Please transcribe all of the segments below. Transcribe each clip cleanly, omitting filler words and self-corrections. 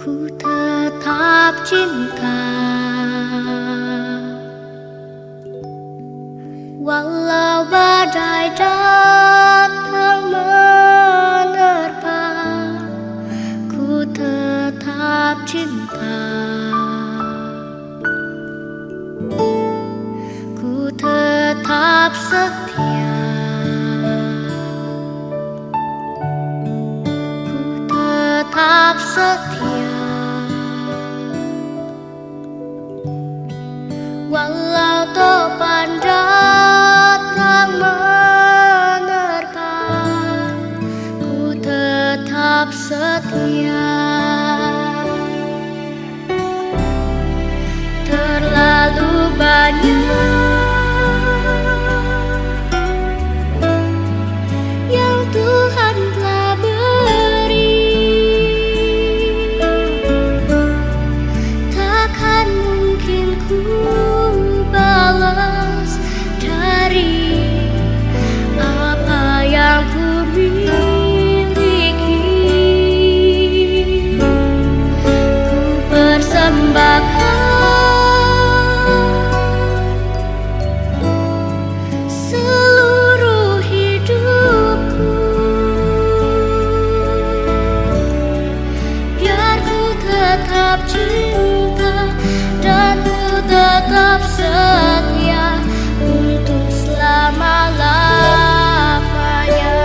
Ku tetap cinta, walau badai datang menerpa. Ku tetap cinta, ku tetap setia, ku tetap setia. Walau topan datang menerpa, ku tetap setia. Terlalu banyak yang Tuhan telah beri, takkan mungkin ku balas dari apa yang ku miliki. Ku persembahkan seluruh hidupku, biar ku tetap cinta dan ku tetap setia untuk selama-lamanya.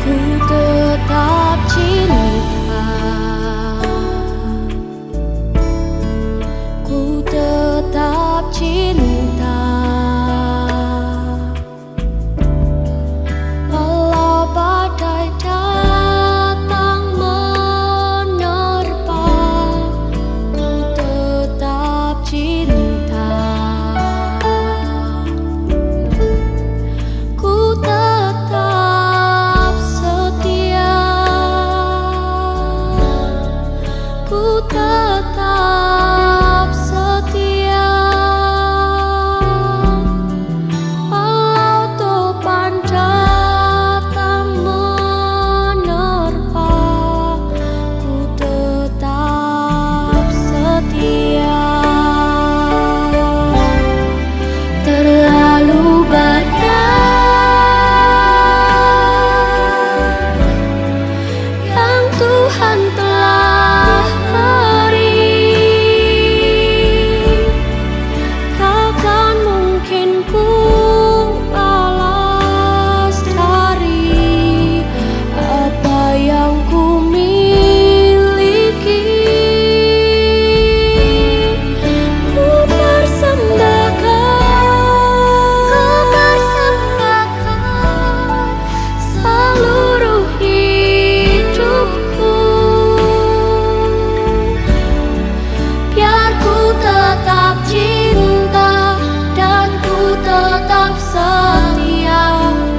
Ku tetap cinta, ku tetap cinta, walau badai datang menerpa. Ku tetap cinta, ku tetap setia, ku tetap setia. Walau topan datang menerpa, ku tetap setia. Terlalu banyak yang Tuhan telah beri, takkan mungkin ku balas dari apa yang ku miliki. Ku persembahkan seluruh hidupku, biar ku tetap cinta dan ku tetap setia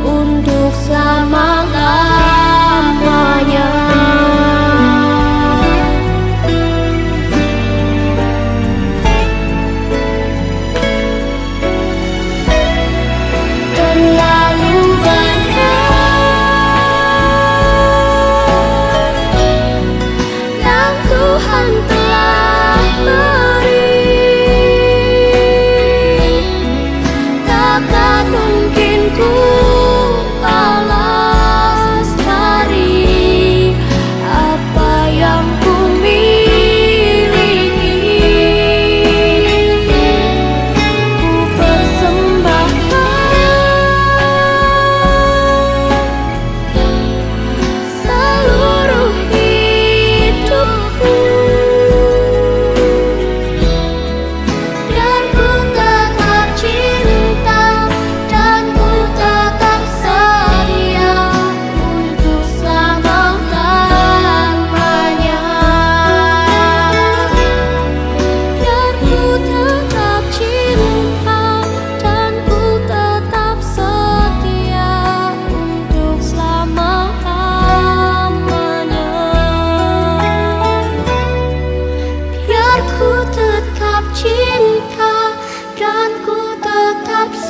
untuk selama-lamanya. Terlalu banyak yang Tuhan telah beri, takkan mungkin ku balas dari apa yang ku miliki.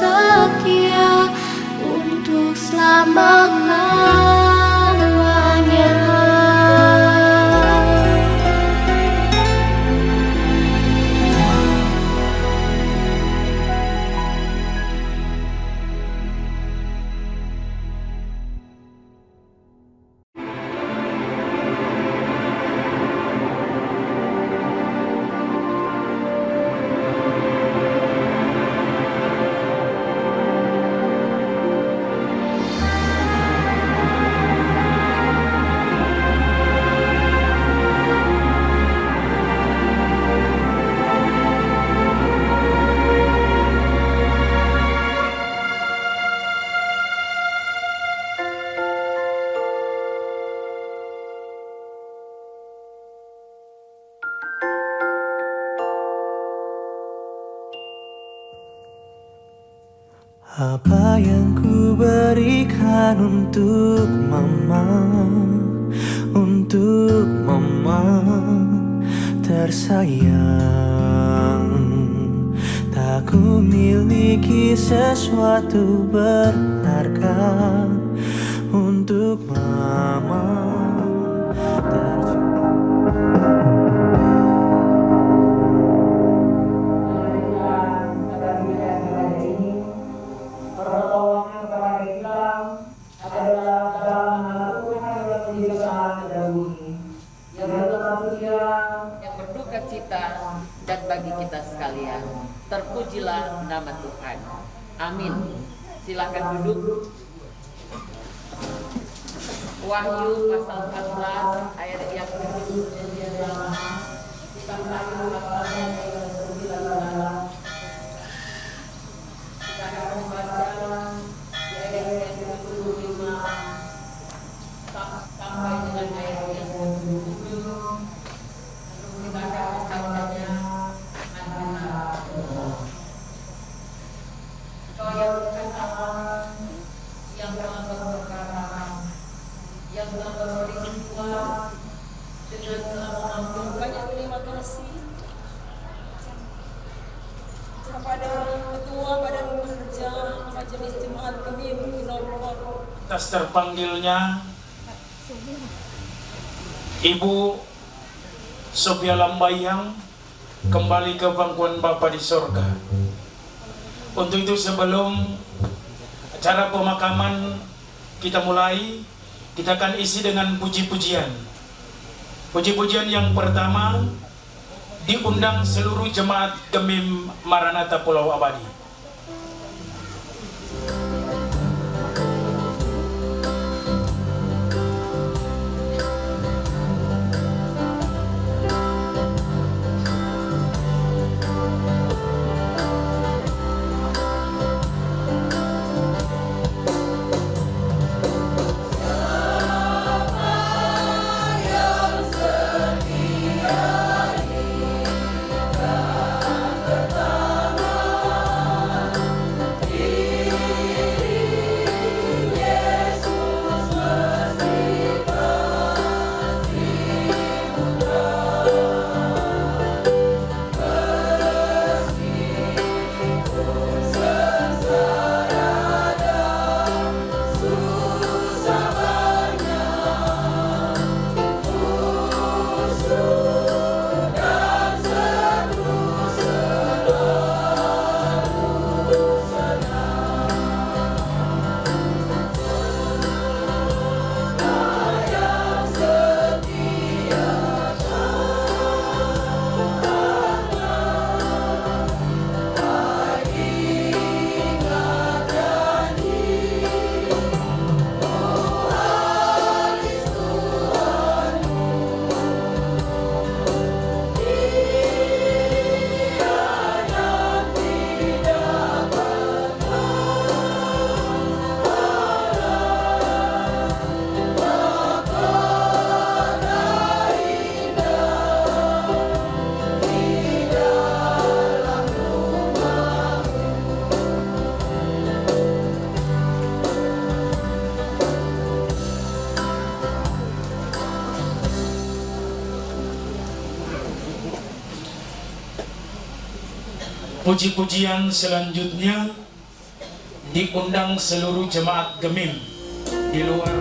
setia untuk selama-lamanya. Apa yang ku berikan untuk mama tersayang. Tak ku miliki sesuatu berharga untuk mama. Yang berduka cita dan bagi kita sekalian, terpujilah nama Tuhan. Amin. Silakan duduk. Wahyu pasal 14 ayat yang ke-7. Kita akan membaca di ayat yang ke-25 sampai dengan ayat yang ke-27. Kita akan membacanya Engkau yang berkata, yang telah berperkara, yang telah memberi kuat dengan telah mengampuni. Banyak terima kasih kepada Ketua Badan Kerja Majelis Jemaat Kemim Kinopor atas terpanggilnya Ibu Sophia Lambayang kembali ke pangkuan Bapa di sorga. Untuk itu sebelum acara pemakaman kita mulai, kita akan isi dengan puji-pujian. Puji-pujian yang pertama diundang seluruh jemaat Gemim Maranatha Pulau Abadi. Puji-pujian selanjutnya diundang seluruh jemaat Gemim di luar.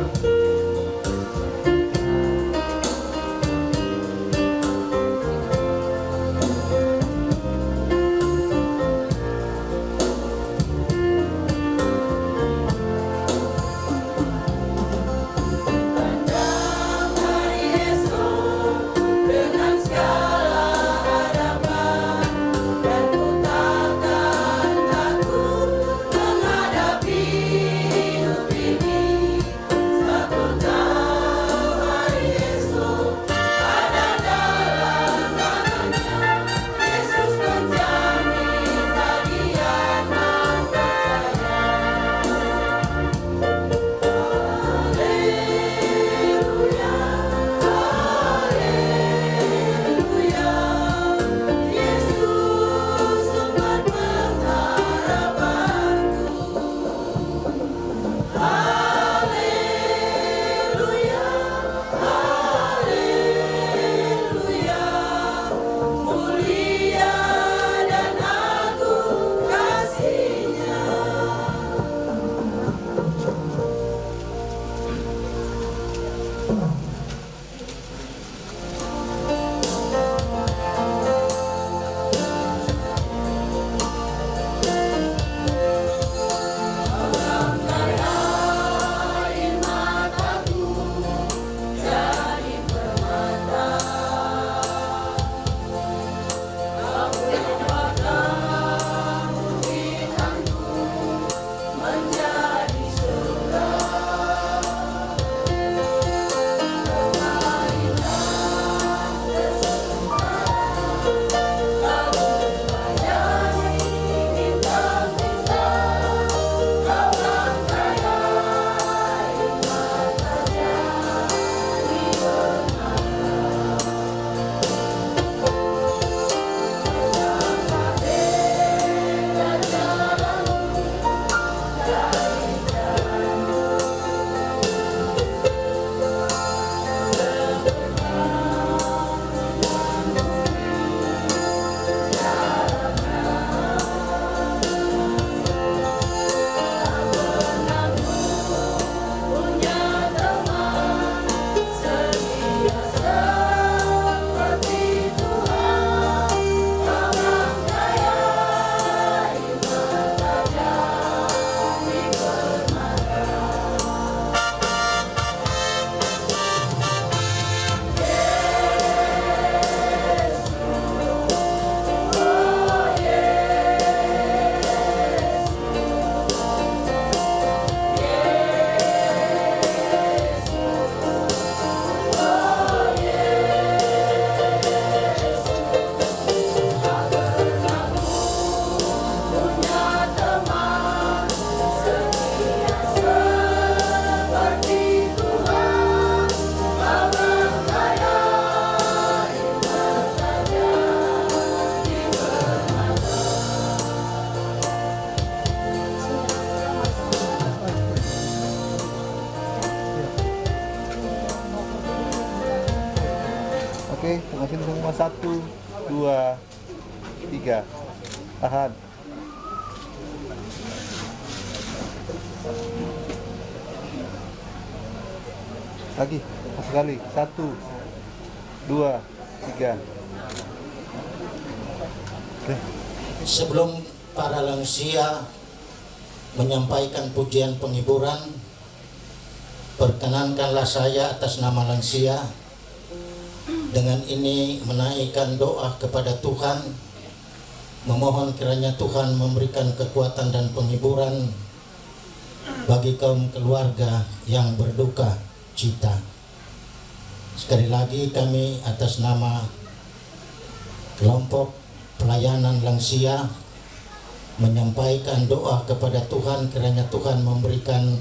Oke, pengasin semua 1, 2, 3. Tahan. Lagi, sekali. 1, 2, 3. Oke. Sebelum para lansia menyampaikan pujian penghiburan, perkenankanlah saya atas nama lansia dengan ini menaikkan doa kepada Tuhan, memohon kiranya Tuhan memberikan kekuatan dan penghiburan bagi kaum keluarga yang berduka cita. Sekali lagi kami atas nama kelompok pelayanan lansia menyampaikan doa kepada Tuhan kiranya Tuhan memberikan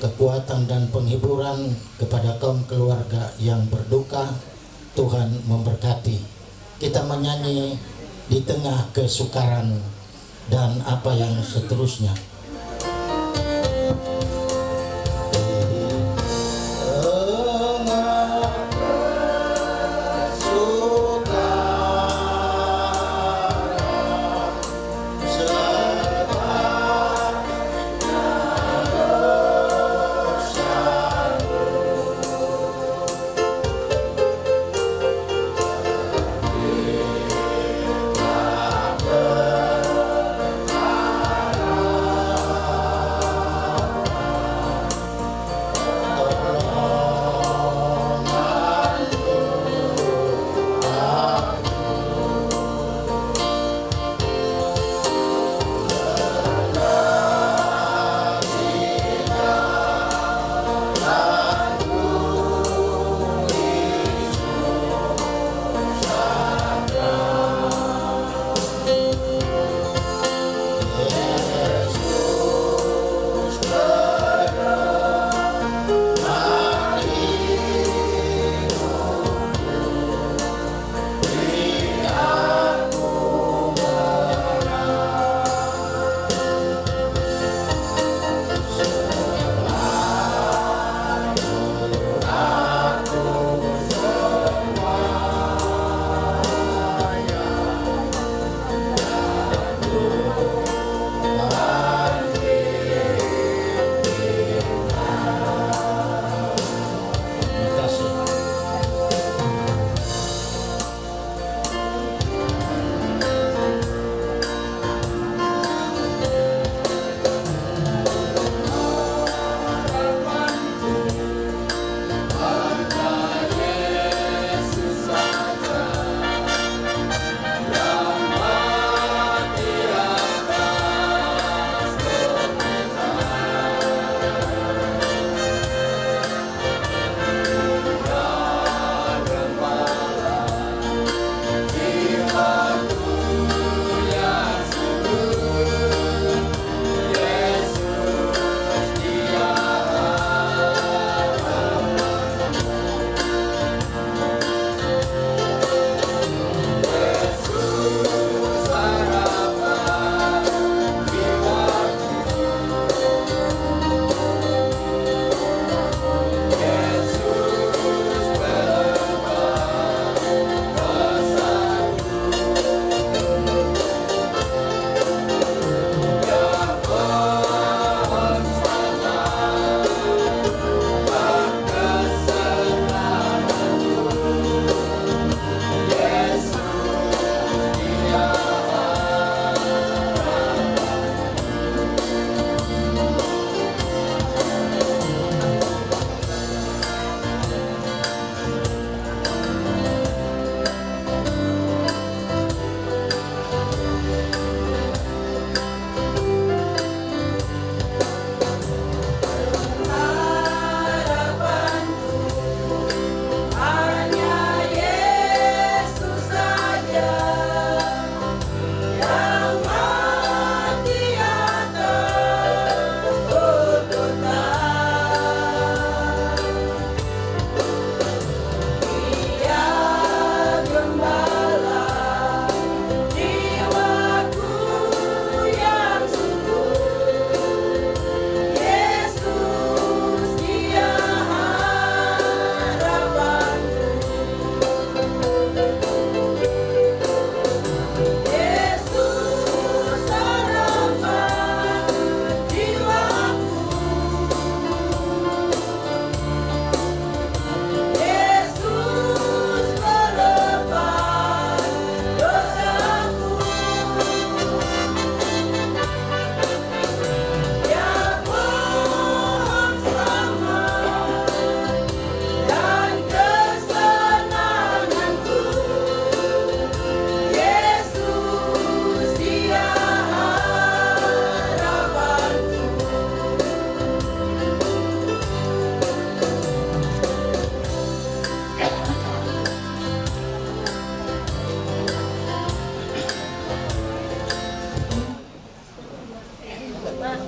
kekuatan dan penghiburan kepada kaum keluarga yang berduka. Tuhan memberkati. Kita menyanyi di tengah kesukaran dan apa yang seterusnya.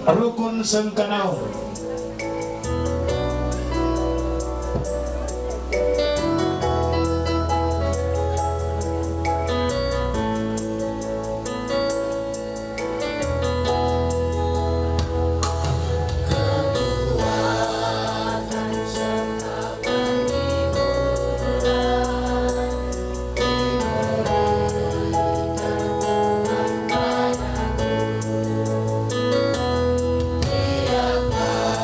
Rukun Sengkanau. Tiap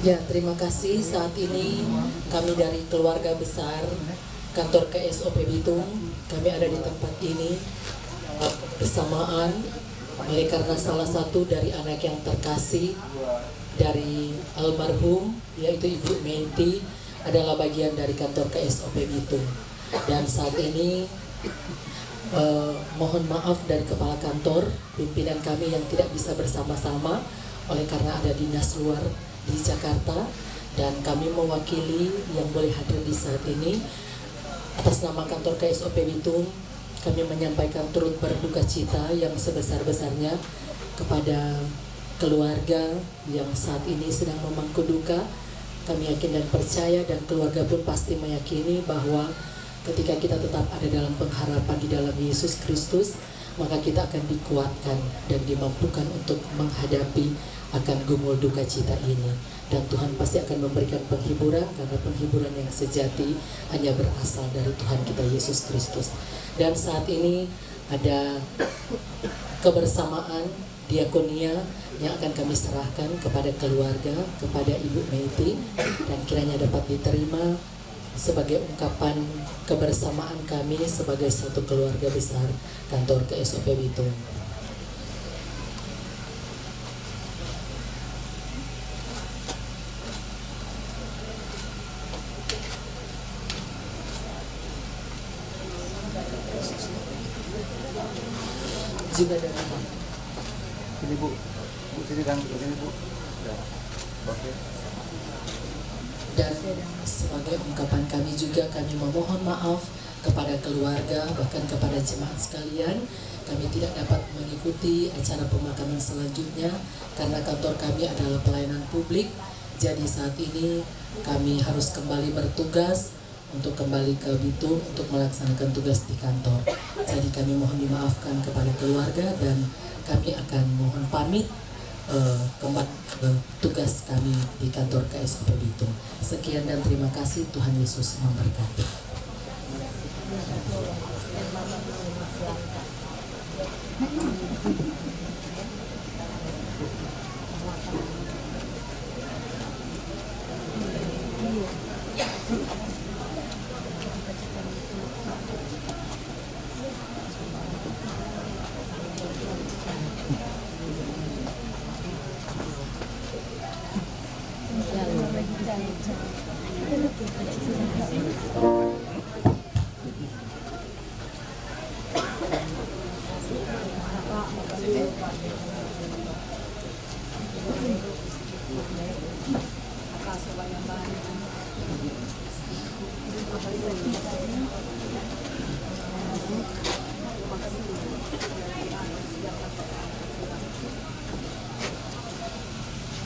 Ya, terima kasih. Saat ini kami dari keluarga besar kantor KSOP Bitung, kami ada di tempat ini bersamaan oleh karena salah satu dari anak yang terkasih dari almarhum yaitu Ibu Menti adalah bagian dari kantor KSOP Bitung. Dan saat ini mohon maaf dari kepala kantor, pimpinan kami yang tidak bisa bersama-sama oleh karena ada dinas luar di Jakarta, dan kami mewakili yang boleh hadir di saat ini atas nama kantor KSOP Bitung. Kami menyampaikan turut berduka cita yang sebesar-besarnya kepada keluarga yang saat ini sedang memangku duka. Kami yakin dan percaya, dan keluarga pun pasti meyakini bahwa ketika kita tetap ada dalam pengharapan di dalam Yesus Kristus, maka kita akan dikuatkan dan dimampukan untuk menghadapi akan gumul duka cita ini. Dan Tuhan pasti akan memberikan penghiburan, karena penghiburan yang sejati hanya berasal dari Tuhan kita Yesus Kristus. Dan saat ini ada kebersamaan diakonia yang akan kami serahkan kepada keluarga, kepada Ibu Meti, dan kiranya dapat diterima sebagai ungkapan kebersamaan kami sebagai satu keluarga besar kantor KSOP Bitung. Juga dari Sini Bu, Bu sini kan, sini Bu. Ya. Oke. Dan sebagai ungkapan kami juga, kami memohon maaf kepada keluarga, bahkan kepada jemaat sekalian. Kami tidak dapat mengikuti acara pemakaman selanjutnya karena kantor kami adalah pelayanan publik. Jadi saat ini kami harus kembali bertugas untuk kembali ke Bitung untuk melaksanakan tugas di kantor. Jadi kami mohon dimaafkan kepada keluarga, dan kami akan mohon pamit kembali ke tugas kami di kantor KSOP Bitung. Sekian dan terima kasih. Tuhan Yesus memberkati.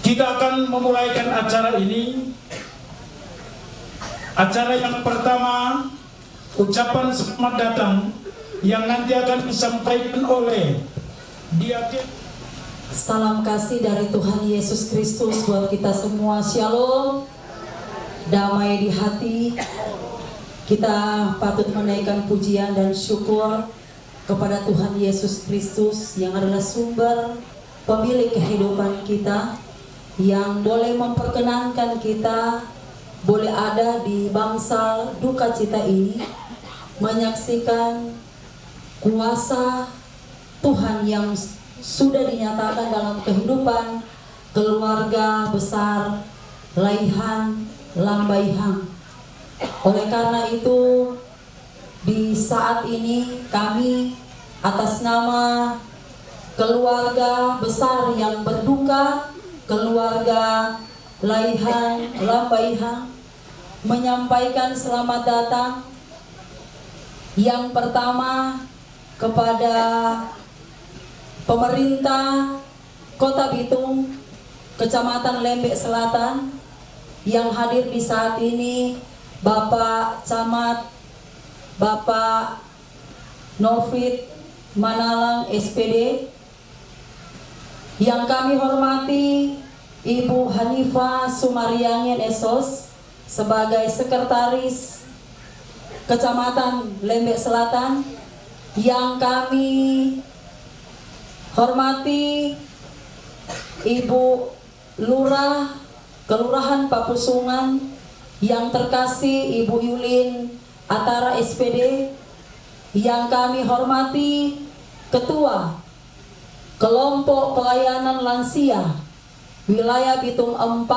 Kita akan memulaikan acara ini. Acara yang pertama, ucapan selamat datang yang nanti akan disampaikan oleh Diaken. Salam kasih dari Tuhan Yesus Kristus buat kita semua. Shalom, damai di hati. Kita patut menaikkan pujian dan syukur kepada Tuhan Yesus Kristus yang adalah sumber pemilik kehidupan kita, yang boleh memperkenankan kita boleh ada di bangsal duka cita ini, menyaksikan kuasa Tuhan yang sudah dinyatakan dalam kehidupan keluarga besar Laihan Lambaihang. Oleh karena itu, di saat ini kami atas nama keluarga besar yang berduka, keluarga Laihan Lambaihang, menyampaikan selamat datang yang pertama kepada pemerintah Kota Bitung, Kecamatan Lembek Selatan, yang hadir di saat ini, Bapak Camat, Bapak Novit Manalang SPD, yang kami hormati Ibu Hanifah Sumariangin Esos sebagai Sekretaris Kecamatan Lembek Selatan, yang kami hormati Ibu Lurah Kelurahan Papusungan, yang terkasih Ibu Yulin Atara SPD, yang kami hormati Ketua Kelompok Pelayanan Lansia Wilayah Bitung 4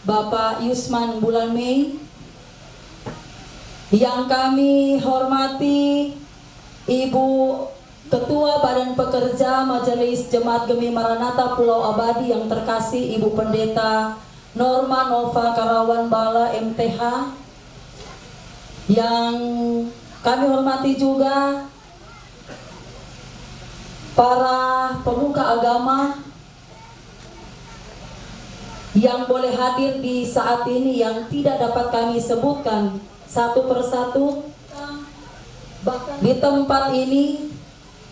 Bapak Yusman Bulan Mei, yang kami hormati Ibu Ketua Badan Pekerja Majelis Jemaat Gemi Maranatha Pulau Abadi yang terkasih Ibu Pendeta Norma Nova Karawan Bala MTH, yang kami hormati juga para pemuka agama yang boleh hadir di saat ini yang tidak dapat kami sebutkan satu persatu. Bahkan di tempat ini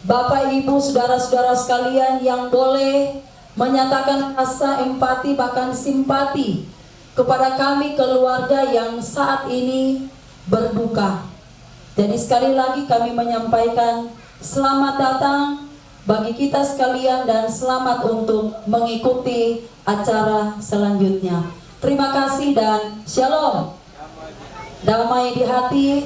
Bapak Ibu saudara-saudara sekalian yang boleh menyatakan rasa empati bahkan simpati kepada kami keluarga yang saat ini berduka. Jadi sekali lagi kami menyampaikan selamat datang bagi kita sekalian dan selamat untuk mengikuti acara selanjutnya. Terima kasih dan shalom. Damai di hati.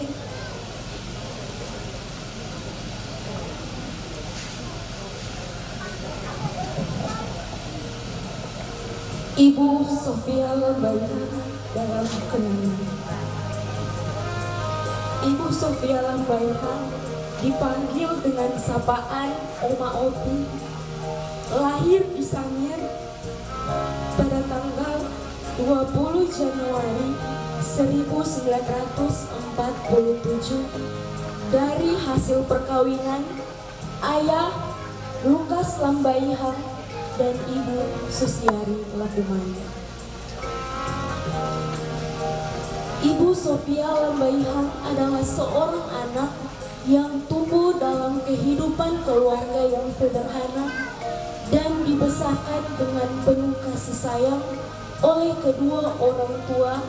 Ibu Sofia Lambayan dalam kenangan. Ibu Sofia Lambayan dipanggil dengan sapaan Oma Opi, lahir di Sangir pada tanggal 20 Januari 1947 dari hasil perkawinan ayah Lukas Lambaihang dan Ibu Susiari Lakumani. Ibu Sofia Lambaihang adalah seorang anak yang tumbuh dalam kehidupan keluarga yang sederhana dan dibesarkan dengan penuh kasih sayang oleh kedua orang tua,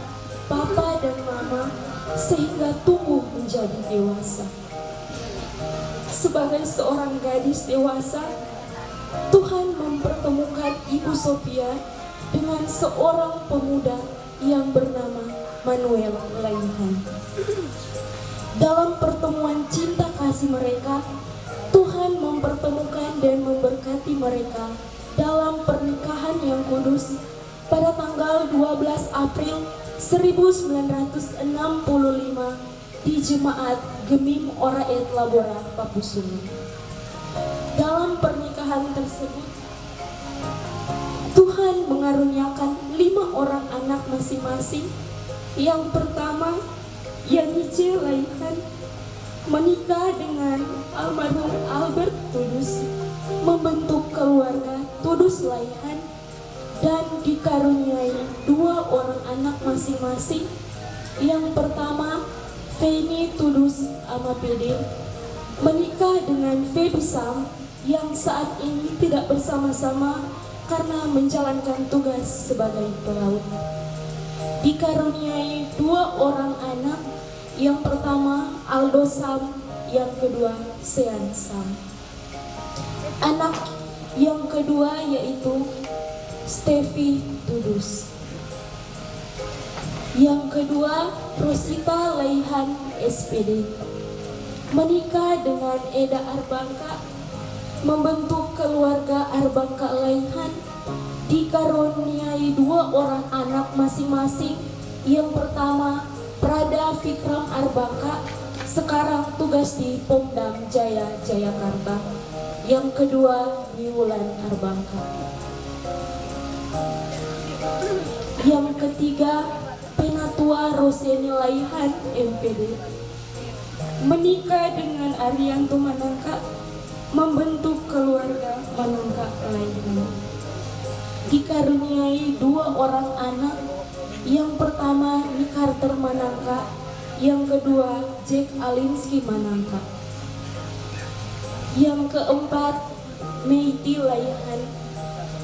papa dan mama, sehingga tumbuh menjadi dewasa. Sebagai seorang gadis dewasa, Tuhan mempertemukan Ibu Sofia dengan seorang pemuda yang bernama Manuel Laihan. Dalam pertemuan cinta kasih mereka, Tuhan mempertemukan dan memberkati mereka dalam pernikahan yang kudus pada tanggal 12 April 1965 di Jemaat Gemim Oraet Labora, Papusungan. Dalam pernikahan tersebut, Tuhan mengaruniakan 5 orang anak masing-masing. Yang pertama, Yanice Laihan menikah dengan almarhum Albert Tudus, membentuk keluarga Tudus Laihan, dan dikaruniai 2 orang anak masing-masing. Yang pertama, Feni Tudus Amapede menikah dengan Feby Sam yang saat ini tidak bersama-sama karena menjalankan tugas sebagai pelaut. Dikaruniai 2 orang anak, yang pertama Aldo Sam, yang kedua Sean Sam. Anak yang kedua yaitu Stevi Tudus. Yang kedua Rosita Laihan SPD menikah dengan Eda Arbangka, membentuk keluarga Arbangka Laihan, dikaruniai 2 orang anak masing-masing. Yang pertama Prada Fikram Arbangka, sekarang tugas di Pomdam Jaya, Jayakarta. Yang kedua Niwulan Arbangka. Yang ketiga Penatua Roseni Laihan MPD menikah dengan Arianto Manangka, membentuk keluarga Manangka Laihan. Dikaruniai 2 orang anak, yang pertama Nick Carter Manangka, yang kedua Jack Alinsky Manangka. Yang keempat Meiti Laihan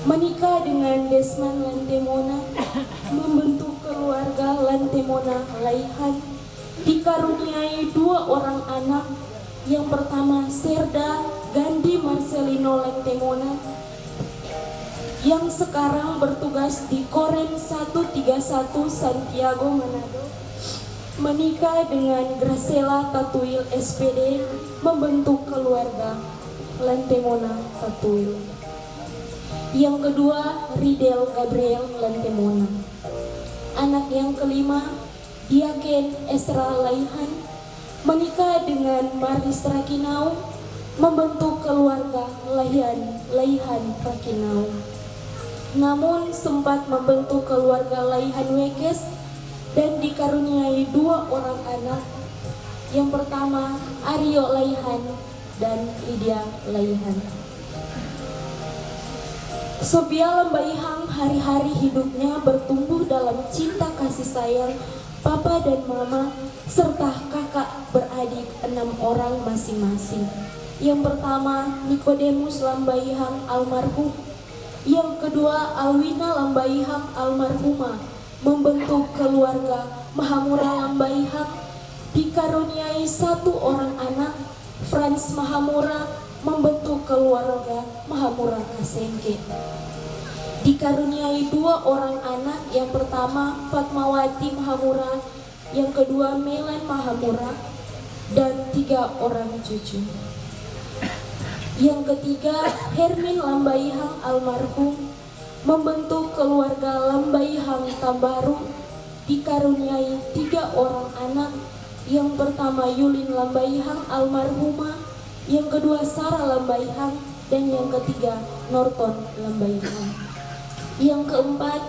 menikah dengan Desmond Lantemona, membentuk keluarga Lantemona Laihan. Dikaruniai 2 orang anak, yang pertama Serda Gandhi Marcelino Lantemona, yang sekarang bertugas di Korem 131 Santiago, Manado, menikah dengan Graciela Tatuil SPD, membentuk keluarga Lantemona Tatuil. Yang kedua, Ridel Gabriel Lantemona. Anak yang kelima, Diaken Esra Laihan, menikah dengan Maris Rakinau, membentuk keluarga Laihan Rakinau. Namun sempat membentuk keluarga Laihan Wekes dan dikaruniai 2 orang anak. Yang pertama, Aryo Laihan dan Lydia Laihan. Sophia Lambaihang hari-hari hidupnya bertumbuh dalam cinta kasih sayang papa dan mama serta kakak beradik 6 orang masing-masing. Yang pertama, Nikodemus Lambaihang almarhum. Yang kedua, Alwina Lambaihang almarhumah, membentuk keluarga Mahamura Lambaihang, dikaruniai 1 orang anak, Franz Mahamura, membentuk keluarga Mahamura Kasengke. Dikaruniai 2 orang anak, yang pertama Fatmawati Mahamura, yang kedua Melan Mahamura, dan 3 orang cucu. Yang ketiga, Hermin Lambaihang almarhum, membentuk keluarga Lambaihang Tambaru, dikaruniai 3 orang anak, yang pertama Yulin Lambaihang almarhumah, yang kedua Sarah Lambaihang, dan yang ketiga Norton Lambaihang. Yang keempat,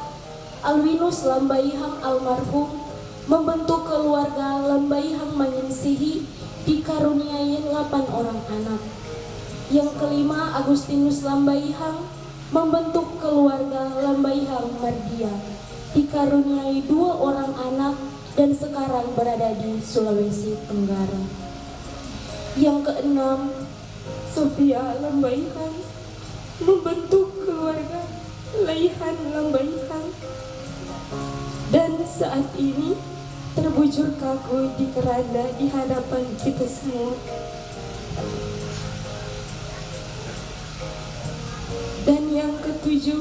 Alwinus Lambaihang almarhum, membentuk keluarga Lambaihang Manginsihi, dikaruniai 8 orang anak. Yang kelima, Agustinus Lambaihang, membentuk keluarga Lambaihang Mardia, dikaruniai 2 orang anak dan sekarang berada di Sulawesi Tenggara. Yang keenam, Sophia Lambaihang, membentuk keluarga Laihan Lambaihang, dan saat ini terbujur kaku di keranda di hadapan kita semua. Dan yang ketujuh,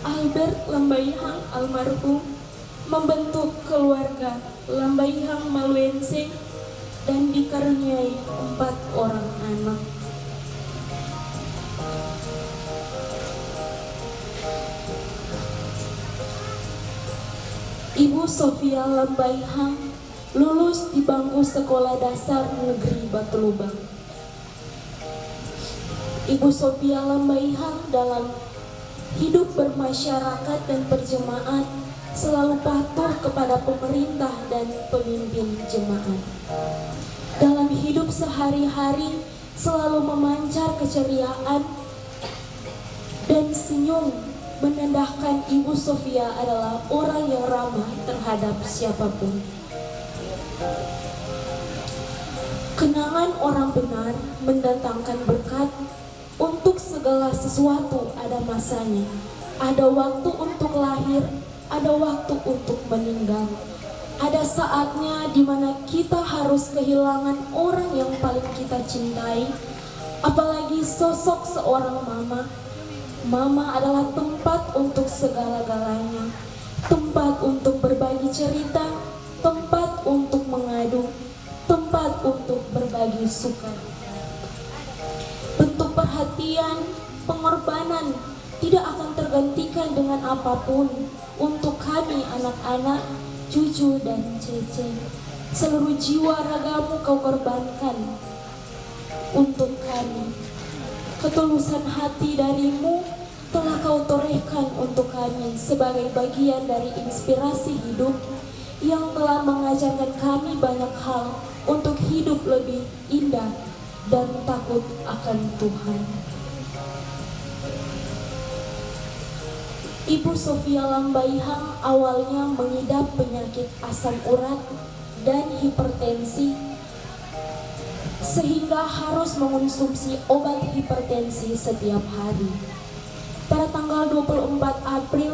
Albert Lambaihang almarhum, membentuk keluarga Lambaihang Maluense dan dikaruniai 4 orang anak. Ibu Sophia Lambaihang lulus di bangku Sekolah Dasar Negeri Batu Lubang. Ibu Sophia Lambaihang dalam hidup bermasyarakat dan berjemaat selalu patuh kepada pemerintah dan pemimpin jemaat. Dalam hidup sehari-hari selalu memancar keceriaan dan senyum. Menandakan Ibu Sophia adalah orang yang ramah terhadap siapapun. Kenangan orang benar mendatangkan berkat. Untuk segala sesuatu ada masanya. Ada waktu untuk lahir, ada waktu untuk meninggal. Ada saatnya di mana kita harus kehilangan orang yang paling kita cintai. Apalagi sosok seorang mama. Mama adalah tempat untuk segala-galanya, tempat untuk berbagi cerita, tempat untuk mengadu, tempat untuk berbagi suka. Bentuk perhatian, pengorbanan tidak akan tergantikan dengan apapun untuk kami anak-anak, cucu dan cece. Seluruh jiwa ragamu kau korbankan untuk kami. Ketulusan hati darimu telah kau torehkan untuk kami sebagai bagian dari inspirasi hidup yang telah mengajarkan kami banyak hal untuk hidup lebih indah dan takut akan Tuhan. Ibu Sophia Lambaihang awalnya mengidap penyakit asam urat dan hipertensi, sehingga harus mengonsumsi obat hipertensi setiap hari. Pada tanggal 24 April,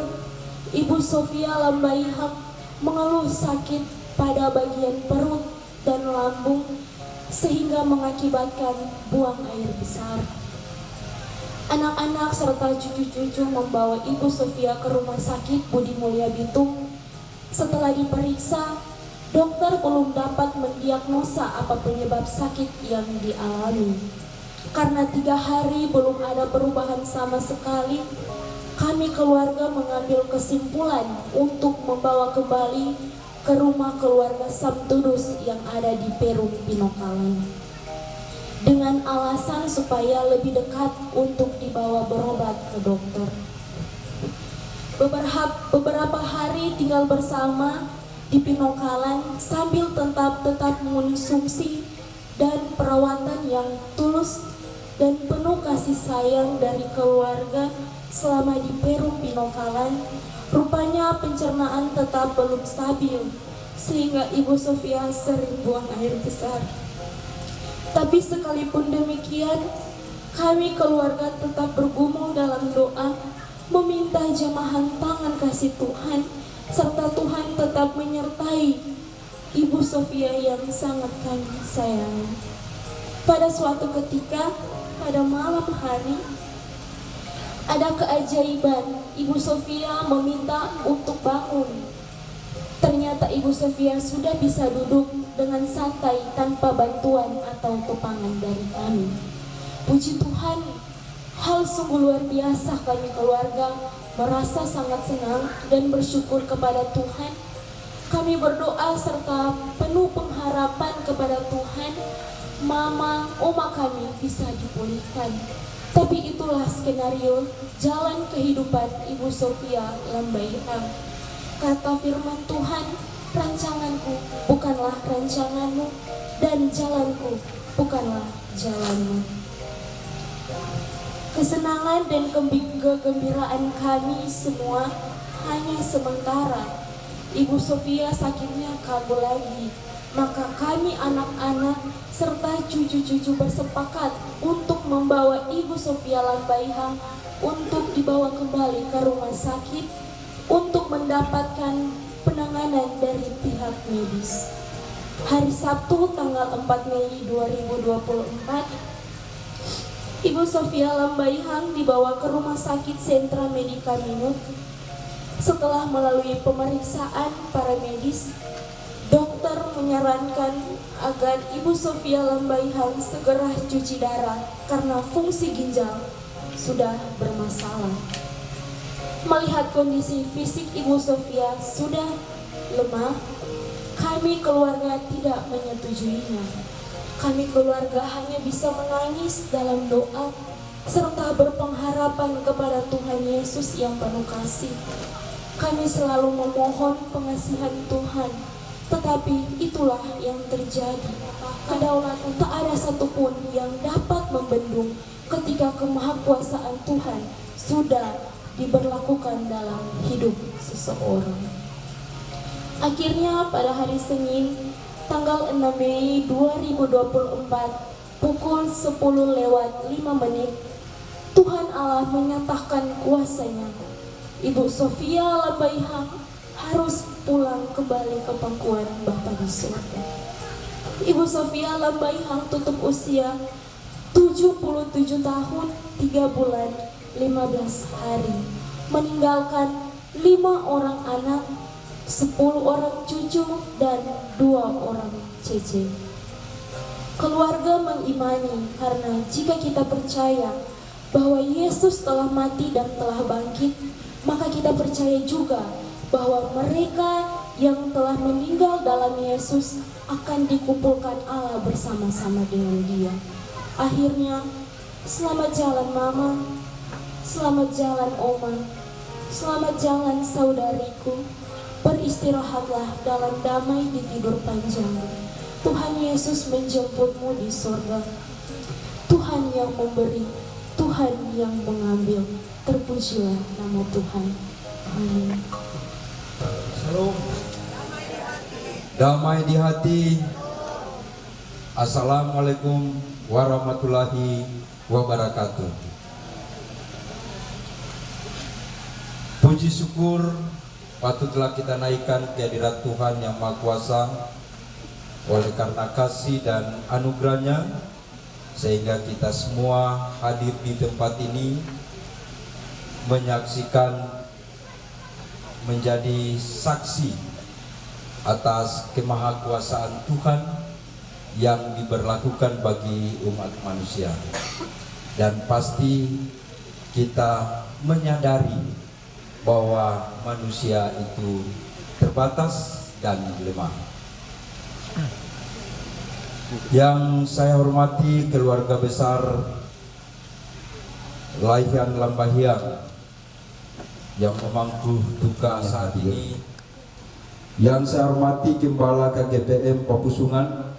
Ibu Sophia Lambaihang mengeluh sakit pada bagian perut dan lambung sehingga mengakibatkan buang air besar. Anak-anak serta cucu-cucu membawa Ibu Sofia ke rumah sakit Budi Mulia Bitung. Setelah diperiksa, dokter belum dapat mendiagnosa apa penyebab sakit yang dialami. Karena 3 hari belum ada perubahan sama sekali, kami keluarga mengambil kesimpulan untuk membawa kembali ke rumah keluarga Samtudus yang ada di Perum Pinokalan, dengan alasan supaya lebih dekat untuk dibawa berobat ke dokter. Beberapa hari tinggal bersama di Pinokalan sambil tetap mengonsumsi dan perawatan yang tulus dan penuh kasih sayang dari keluarga selama di Perum Pinokalan. Rupanya pencernaan tetap belum stabil sehingga Ibu Sofia sering buang air besar. Tapi sekalipun demikian, kami keluarga tetap bergumul dalam doa, meminta jamahan tangan kasih Tuhan, serta Tuhan tetap menyertai Ibu Sofia yang sangat kami sayangi. Pada suatu ketika, pada malam hari, ada keajaiban. Ibu Sofia meminta untuk bangun. Ternyata Ibu Sofia sudah bisa duduk dengan santai tanpa bantuan atau topangan dari kami. Puji Tuhan, hal sungguh luar biasa. Kami keluarga merasa sangat senang dan bersyukur kepada Tuhan. Kami berdoa serta penuh pengharapan kepada Tuhan, mama, oma kami bisa dipulihkan. Tapi itulah skenario jalan kehidupan Ibu Sofia Lambaihang. Kata firman Tuhan, rancanganku bukanlah rancanganmu, dan jalanku bukanlah jalanmu. Kesenangan dan kegembiraan kami semua hanya sementara. Ibu Sofia sakitnya kabur lagi. Maka kami anak-anak serta cucu-cucu bersepakat untuk membawa Ibu Sofia Lambaihang untuk dibawa kembali ke rumah sakit untuk mendapatkan penanganan dari pihak medis. Hari Sabtu tanggal 4 Mei 2024, Ibu Sofia Lambaihang dibawa ke Rumah Sakit Sentra Medika Minut. Setelah melalui pemeriksaan para medis, dokter menyarankan agar Ibu Sofia Lambaihang segera cuci darah karena fungsi ginjal sudah bermasalah. Melihat kondisi fisik Ibu Sofia sudah lemah, kami keluarga tidak menyetujuinya. Kami keluarga hanya bisa menangis dalam doa serta berpengharapan kepada Tuhan Yesus yang penuh kasih. Kami selalu memohon pengasihan Tuhan, tetapi itulah yang terjadi. Kedaulatan tak ada satupun yang dapat membendung ketika kemahakuasaan Tuhan sudah diberlakukan dalam hidup seseorang. Akhirnya pada hari Senin tanggal 6 Mei 2024 pukul 10:05 Tuhan Allah menyatakan kuasanya. Ibu Sofia Lambaihang harus pulang kembali ke pangkuan Bapa di surga. Ibu Sofia Lambaihang tutup usia 77 tahun 3 bulan 15 hari, meninggalkan 5 orang anak, 10 orang cucu, dan 2 orang cece. Keluarga mengimani karena jika kita percaya bahwa Yesus telah mati dan telah bangkit, maka kita percaya juga bahwa mereka yang telah meninggal dalam Yesus akan dikumpulkan Allah bersama-sama dengan Dia. Akhirnya, selamat jalan mama, selamat jalan oma, selamat jalan saudariku. Beristirahatlah dalam damai di tidur panjang. Tuhan Yesus menjemputmu di sorga. Tuhan yang memberi, Tuhan yang mengambil. Terpujilah nama Tuhan. Amin. Shalom. Damai di hati. Assalamualaikum warahmatullahi wabarakatuh. Puji syukur patutlah kita naikkan kehadirat Tuhan yang Maha Kuasa. Oleh karena kasih dan anugerahnya, sehingga kita semua hadir di tempat ini menyaksikan, menjadi saksi atas kemahakuasaan Tuhan yang diberlakukan bagi umat manusia. Dan pasti kita menyadari bahwa manusia itu terbatas dan lemah. Yang saya hormati keluarga besar Laihan Lambahiang yang memangku duka saat ini, yang saya hormati Gembala KGPM Papusungan,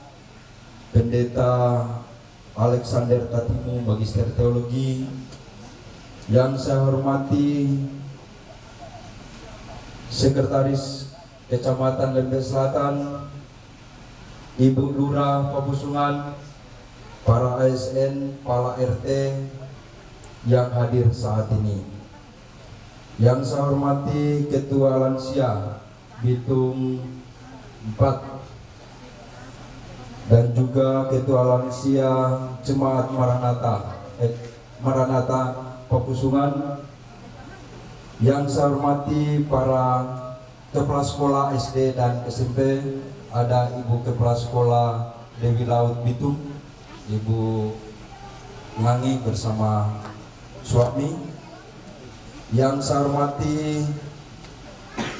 Pendeta Alexander Tatimu, Magister Teologi, yang saya hormati Sekretaris Kecamatan Lembeh Selatan, Ibu Lurah Papusungan, para ASN, para RT yang hadir saat ini. Yang saya hormati Ketua Lansia Bitung 4 dan juga Ketua Lansia Jemaat Maranatha Papusungan. Yang saya hormati para kepala sekolah SD dan SMP, ada Ibu Kepala Sekolah Dewi Laut Bitung, Ibu Mangi bersama suami. Yang saya hormati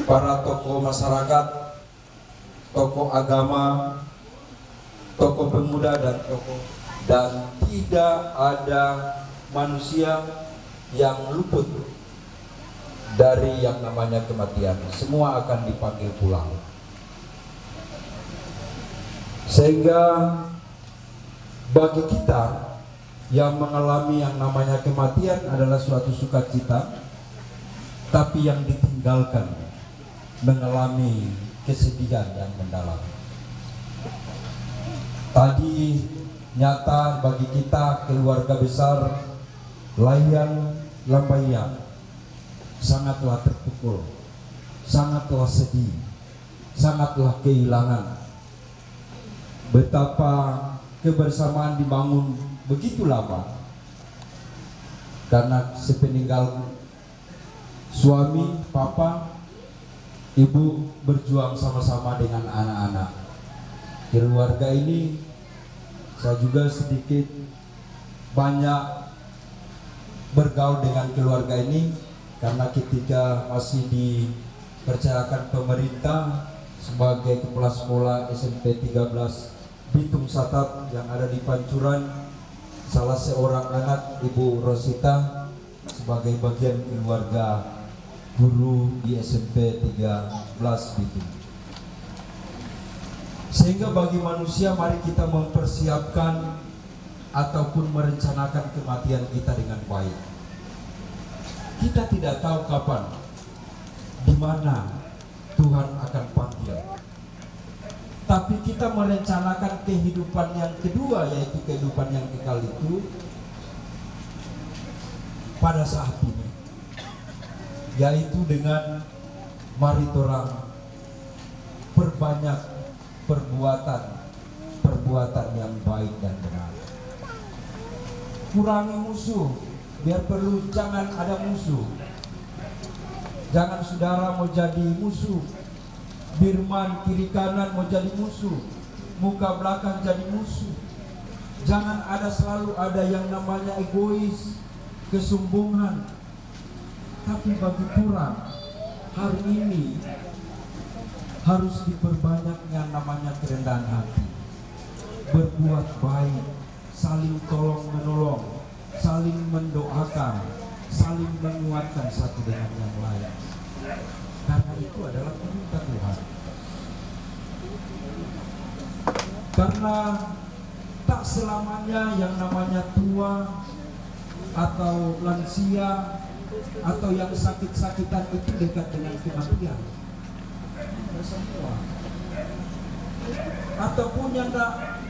para tokoh masyarakat, tokoh agama, tokoh pemuda dan tidak ada manusia yang luput dari yang namanya kematian. Semua akan dipanggil pulang. Sehingga bagi kita yang mengalami yang namanya kematian adalah suatu sukacita, tapi yang ditinggalkan mengalami kesedihan yang mendalam. Tadi nyata bagi kita keluarga besar Laihan Lambahiang sangatlah terpukul, sangatlah sedih, sangatlah kehilangan. Betapa kebersamaan dibangun begitu lama, karena sepeninggal suami, papa, ibu berjuang sama-sama dengan anak-anak. Keluarga ini saya juga sedikit banyak bergaul dengan keluarga ini, karena ketika masih dipercayakan pemerintah sebagai kepala sekolah SMP 13 Bitung Satat yang ada di Pancuran, salah seorang anak Ibu Rosita sebagai bagian keluarga guru di SMP 13 Bitung. Sehingga bagi manusia, mari kita mempersiapkan ataupun merencanakan kematian kita dengan baik. Kita tidak tahu kapan, di mana Tuhan akan panggil. Tapi kita merencanakan kehidupan yang kedua, yaitu kehidupan yang kekal itu pada saat ini, yaitu dengan mari torang perbanyak perbuatan yang baik dan benar. Kurangi musuh, biar perlu jangan ada musuh. Jangan saudara mau jadi musuh, Birman kiri kanan mau jadi musuh, muka belakang jadi musuh. Jangan selalu ada yang namanya egois, kesombongan. Tapi bagi kurang hari ini harus diperbanyak yang namanya kerendahan hati, berbuat baik, saling tolong menolong, saling mendoakan, saling menguatkan satu dengan yang lain. Karena itu adalah perintah Tuhan. Karena tak selamanya yang namanya tua atau lansia atau yang sakit-sakitan itu dekat dengan kematian. Semua. Ataupun yang tak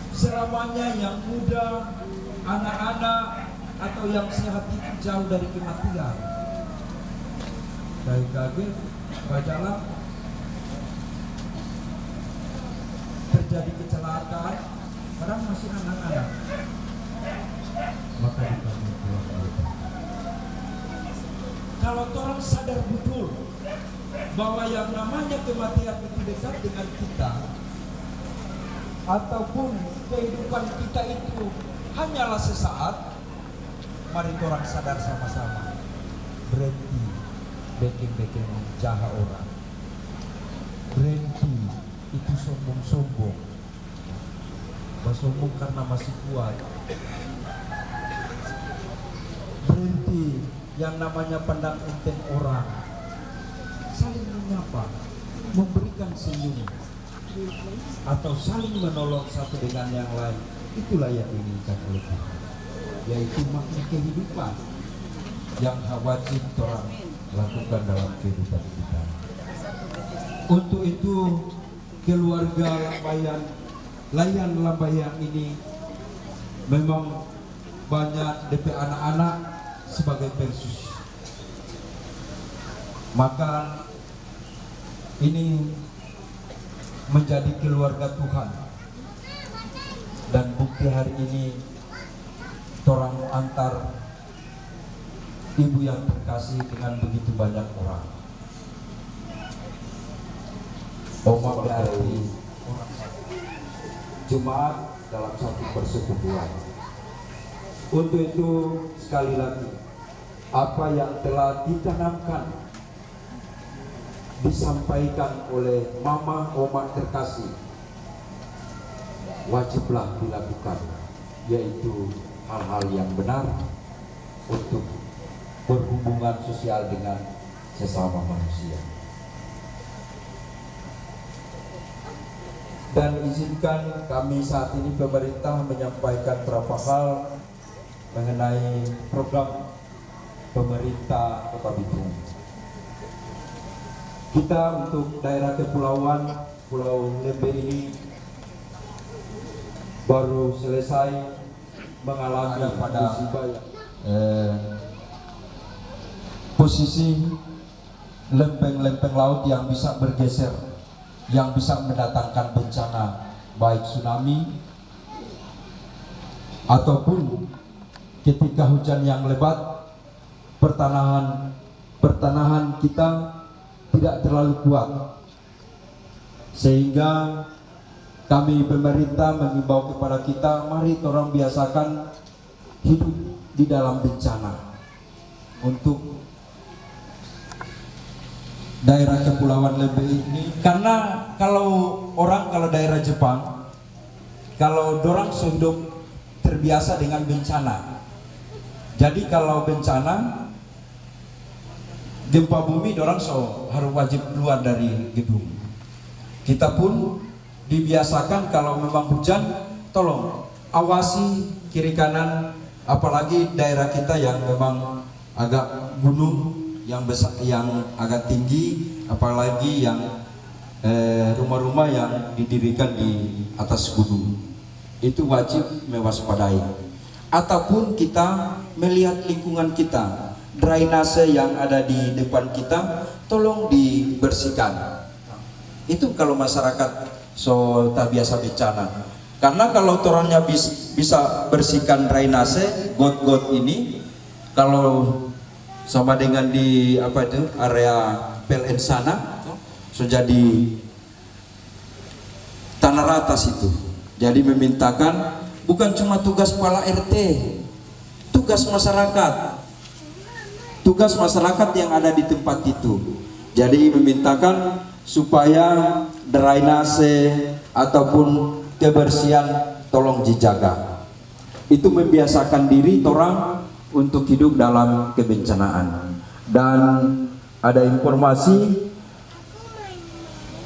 selamanya yang muda, anak-anak atau yang sehat itu jauh dari kematian. Dari kaget, bacalah terjadi kecelakaan, padahal masih anak-anak. Maka dipanggil keluarga. Kalau orang sadar betul bahwa yang namanya kematian itu dekat dengan kita, ataupun kehidupan kita itu hanyalah sesaat, mari orang sadar sama-sama, berhenti beken-beken jahat orang, berhenti itu sombong-sombong, bersombong karena masih kuat, berhenti yang namanya pandang enteng orang, saling menyapa, memberikan senyum, atau saling menolong satu dengan yang lain. Itulah yang diinginkan oleh Tuhan, yaitu makna kehidupan yang wajib orang lakukan dalam kehidupan kita. Untuk itu keluarga Layan Lambayan ini memang banyak DP anak-anak sebagai pensus. Maka ini menjadi keluarga Tuhan, dan bukti hari ini orang antar ibu yang terkasih dengan begitu banyak orang. Oma berarti orang jemaat dalam satu persekutuan. Untuk itu sekali lagi, apa yang telah ditanamkan disampaikan oleh mama oma terkasih wajiblah dilakukan, yaitu hal-hal yang benar untuk berhubungan sosial dengan sesama manusia. Dan izinkan kami saat ini pemerintah menyampaikan beberapa hal mengenai program pemerintah Kota Bitung. Kita untuk daerah kepulauan Pulau Lembe ini baru selesai mengalami musibah posisi lempeng-lempeng laut yang bisa bergeser, yang bisa mendatangkan bencana baik tsunami ataupun ketika hujan yang lebat, pertanahan kita tidak terlalu kuat, sehingga kami pemerintah mengimbau kepada kita, mari orang biasakan hidup di dalam bencana. Untuk daerah kepulauan Lembe ini, karena kalau daerah Jepang, kalau dorang sunduk terbiasa dengan bencana. Jadi kalau bencana gempa bumi, dorang harus wajib keluar dari gedung. Kita pun dibiasakan kalau memang hujan, tolong awasi kiri kanan, apalagi daerah kita yang memang agak gunung, yang besar, yang agak tinggi, apalagi yang rumah-rumah yang didirikan di atas gunung, itu wajib mewaspadai. Ataupun kita melihat lingkungan kita, drainase yang ada di depan kita, tolong dibersihkan. Itu kalau masyarakat tak biasa bencana. Karena kalau torangnya bisa bersihkan drainase, got-got ini, kalau sama dengan di area PLN sana, so jadi tanah rata situ. Jadi memintakan bukan cuma tugas kepala RT, tugas masyarakat yang ada di tempat itu. Jadi memintakan supaya drainase ataupun kebersihan tolong dijaga. Itu membiasakan diri orang untuk hidup dalam kebencanaan. Dan ada informasi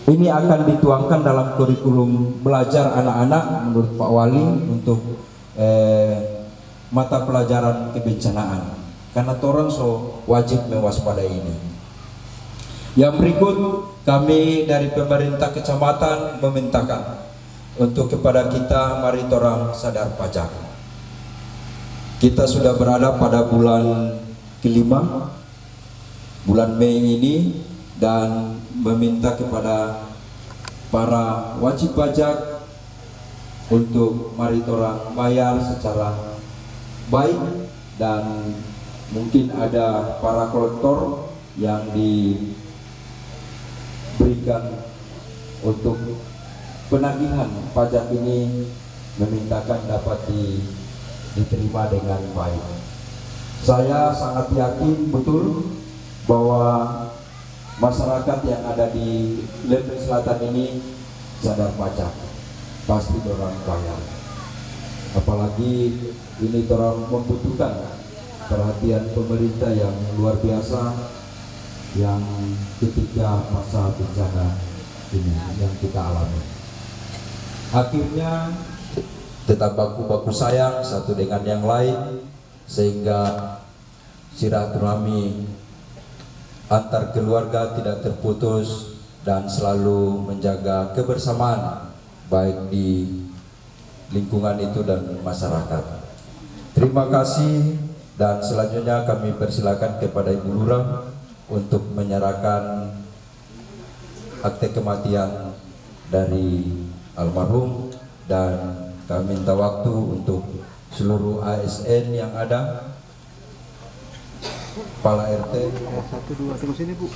ini akan dituangkan dalam kurikulum belajar anak-anak menurut Pak Wali untuk mata pelajaran kebencanaan, karena orang wajib mewaspadai ini. Yang berikut, kami dari pemerintah kecamatan memintakan untuk kepada kita, mari orang sadar pajak. Kita sudah berada pada bulan kelima, bulan Mei ini, dan meminta kepada para wajib pajak untuk mari orang bayar secara baik, dan mungkin ada para kolektor yang diberikan untuk penagihan pajak ini, memintakan dapat diterima dengan baik. Saya sangat yakin betul bahwa masyarakat yang ada di Lembeh Selatan ini sadar pajak, pasti orang bayar. Apalagi ini orang membutuhkan perhatian pemerintah yang luar biasa yang ketika masa bencana ini yang kita alami. Akhirnya tetap baku-baku sayang satu dengan yang lain, sehingga silaturahmi antar keluarga tidak terputus dan selalu menjaga kebersamaan baik di lingkungan itu dan masyarakat. Terima kasih, dan selanjutnya kami persilakan kepada Ibu Lurah untuk menyerahkan akte kematian dari almarhum, dan kami minta waktu untuk seluruh ASN yang ada, kepala RT. 1, 2, tunggu sini Bu.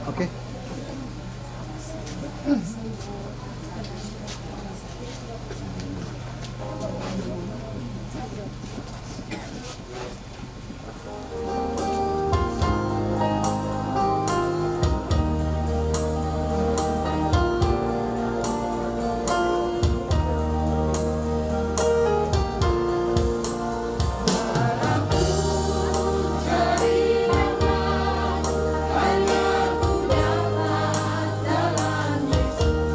Oke. Hanya ku dapat dalam Yesus.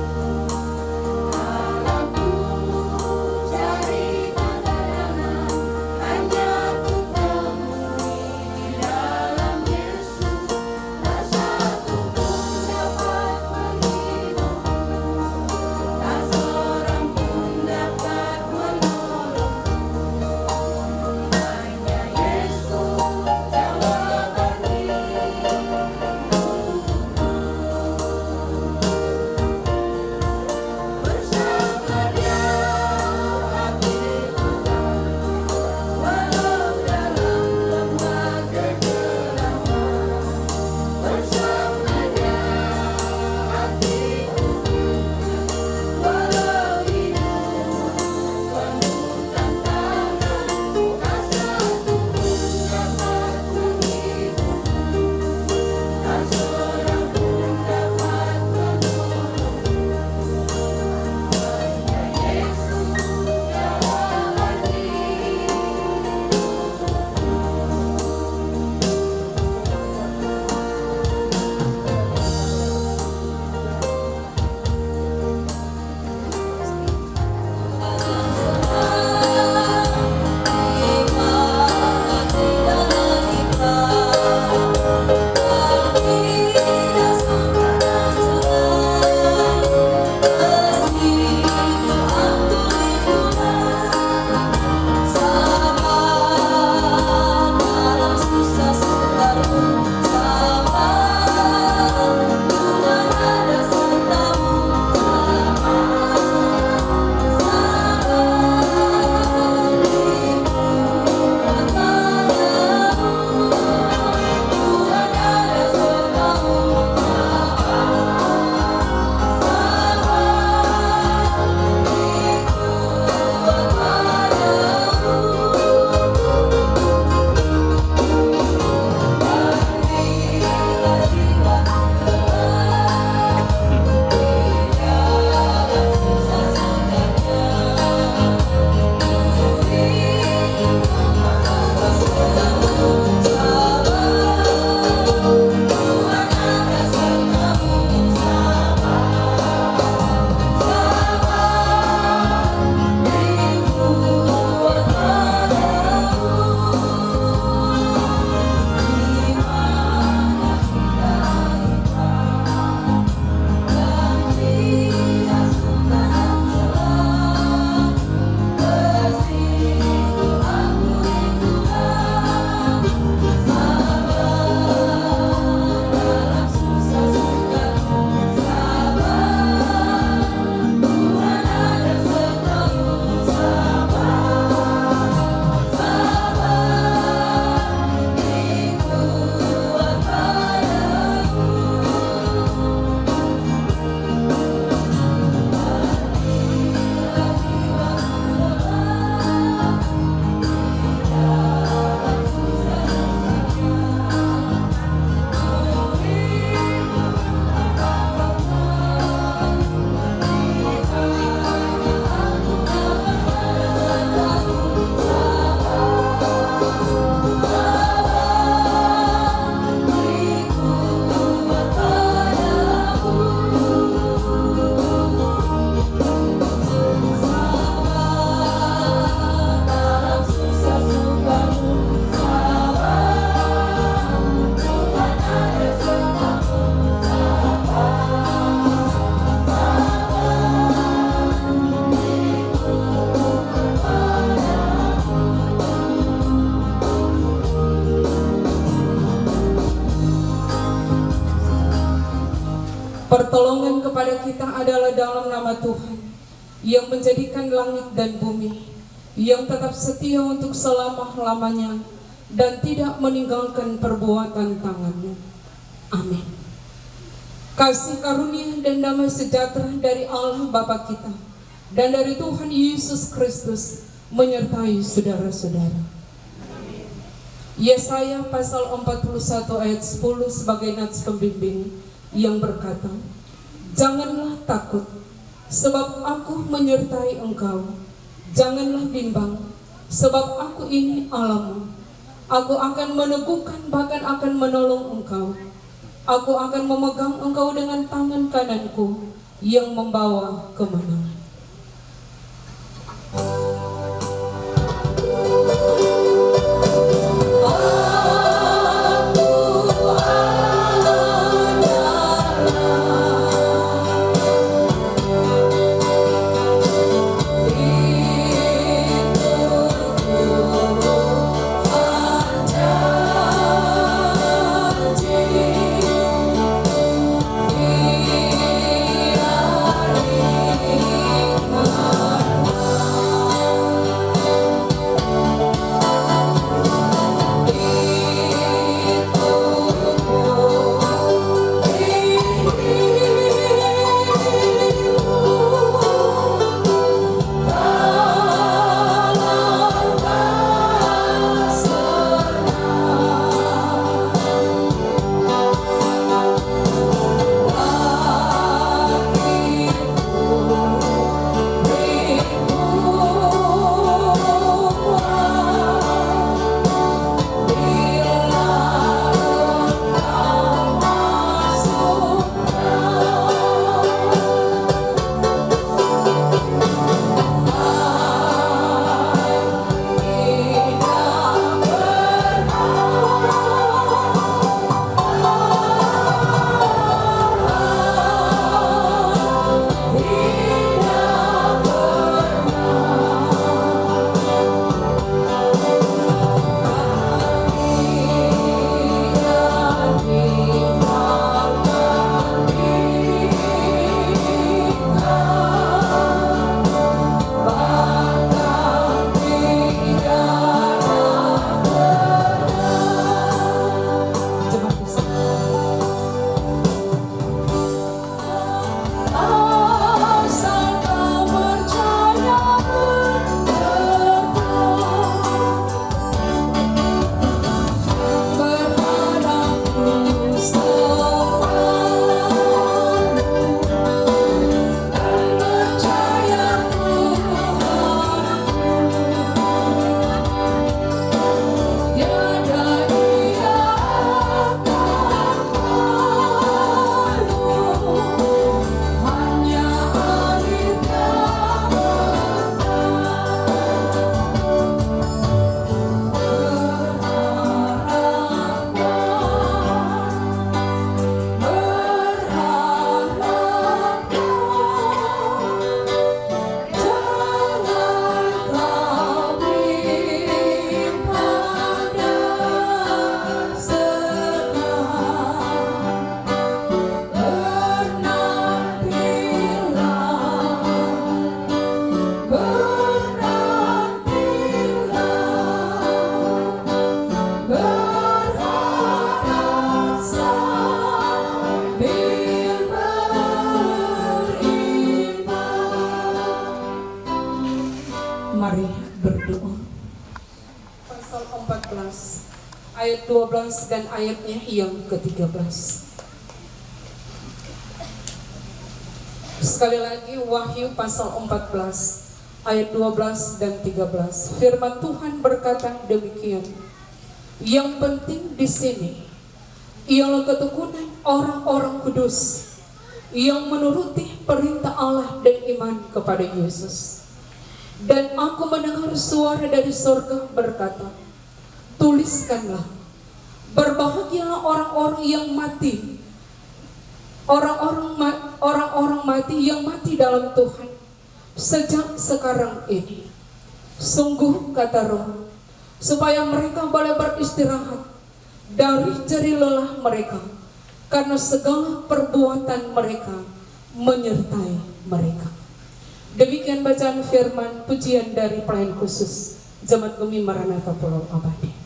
Pertolongan kepada kita adalah dalam nama Tuhan yang menjadikan langit dan bumi, yang tetap setia untuk selama-lamanya dan tidak meninggalkan perbuatan tangannya. Amin. Kasih karunia dan damai sejahtera dari Allah Bapa kita dan dari Tuhan Yesus Kristus menyertai saudara-saudara. Yesaya pasal 41 ayat 10 sebagai nats pembimbing yang berkata, "Janganlah takut, sebab aku menyertai engkau. Janganlah bimbang, sebab aku ini Allahmu. Aku akan meneguhkan, bahkan akan menolong engkau. Aku akan memegang engkau dengan tangan kananku yang membawa kemenangan." Mari berdoa. Pasal 14 ayat 12 dan ayatnya yang ke-13. Sekali lagi Wahyu pasal 14 ayat 12 dan 13. Firman Tuhan berkata demikian. Yang penting di sini ialah ketekunan orang-orang kudus yang menuruti perintah Allah dan iman kepada Yesus. Dan aku mendengar suara dari surga berkata, tuliskanlah, berbahagialah orang-orang yang mati, orang-orang mati yang mati dalam Tuhan sejak sekarang ini. Sungguh kata Roh, supaya mereka boleh beristirahat dari jerih lelah mereka, karena segala perbuatan mereka menyertai mereka. Demikian bacaan firman pujian dari pelayan khusus Jemaat Gemi Maranatha Pulau Abadi.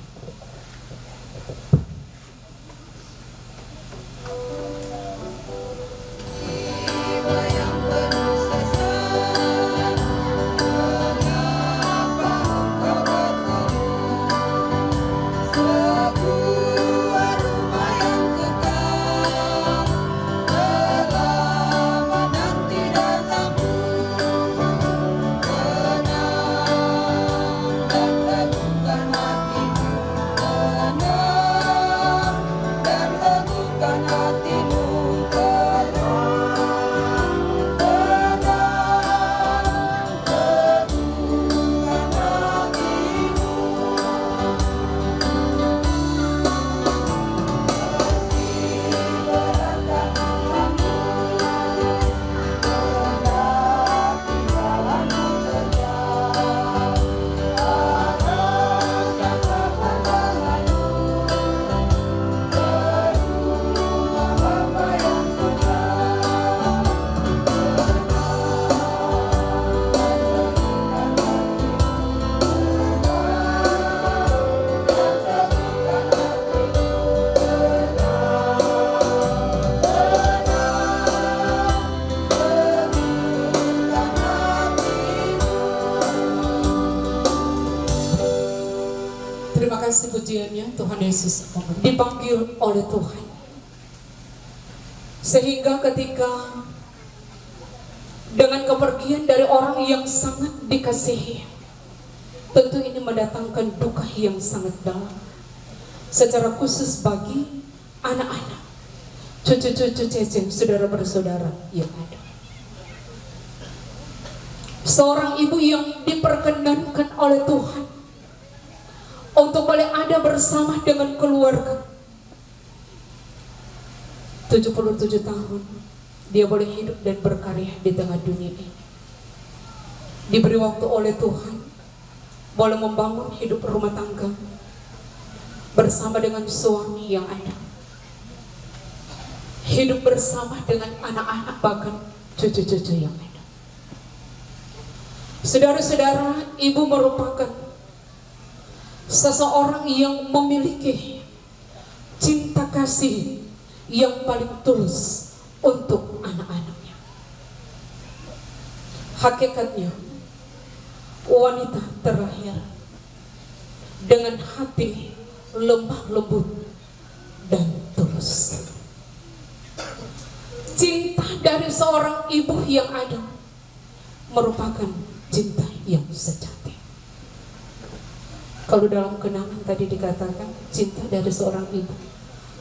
Terima kasih pujiannya Tuhan Yesus dipanggil oleh Tuhan, sehingga ketika dengan kepergian dari orang yang sangat dikasihi, tentu ini mendatangkan duka yang sangat dalam, secara khusus bagi anak-anak, cucu-cucu Cecen, saudara bersaudara yang ada. Seorang ibu yang diperkenankan oleh Tuhan untuk boleh ada bersama dengan keluarga. 77 tahun dia boleh hidup dan berkarya di tengah dunia ini. Diberi waktu oleh Tuhan boleh membangun hidup rumah tangga bersama dengan suami yang ada, hidup bersama dengan anak-anak bahkan cucu-cucu yang ada. Saudara-saudara, ibu merupakan seseorang yang memiliki cinta kasih yang paling tulus untuk anak-anaknya. Hakikatnya wanita terakhir dengan hati lemah lembut dan tulus. Cinta dari seorang ibu yang ada merupakan cinta yang sejati. Kalau dalam kenangan tadi dikatakan cinta dari seorang ibu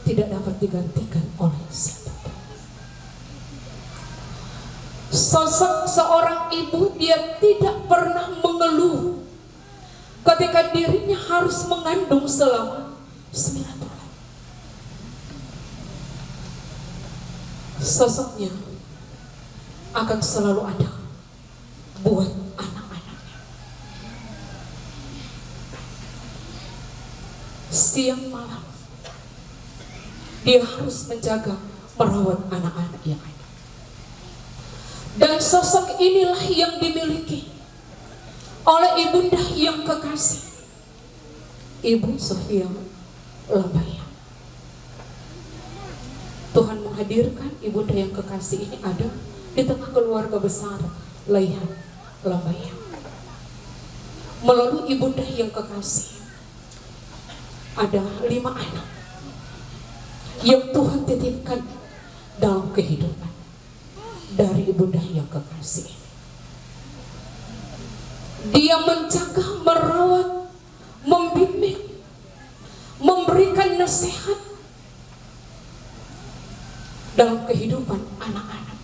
tidak dapat digantikan oleh siapapun. Sosok seorang ibu, dia tidak pernah mengeluh ketika dirinya harus mengandung selama 9 bulan. Sosoknya akan selalu ada buat anak-anaknya. Siang malam dia harus menjaga, merawat anak-anak yang ada. Dan sosok inilah yang dimiliki oleh ibunda yang kekasih, Ibu Sofia Lambayang. Tuhan menghadirkan ibunda yang kekasih ini ada di tengah keluarga besar Laihan Lambayang. Melalui ibunda yang kekasih ada 5 anak yang Tuhan titipkan dalam kehidupan dari ibunda yang kekasih. Dia menjaga, merawat, membimbing, memberikan nasihat dalam kehidupan anak-anak,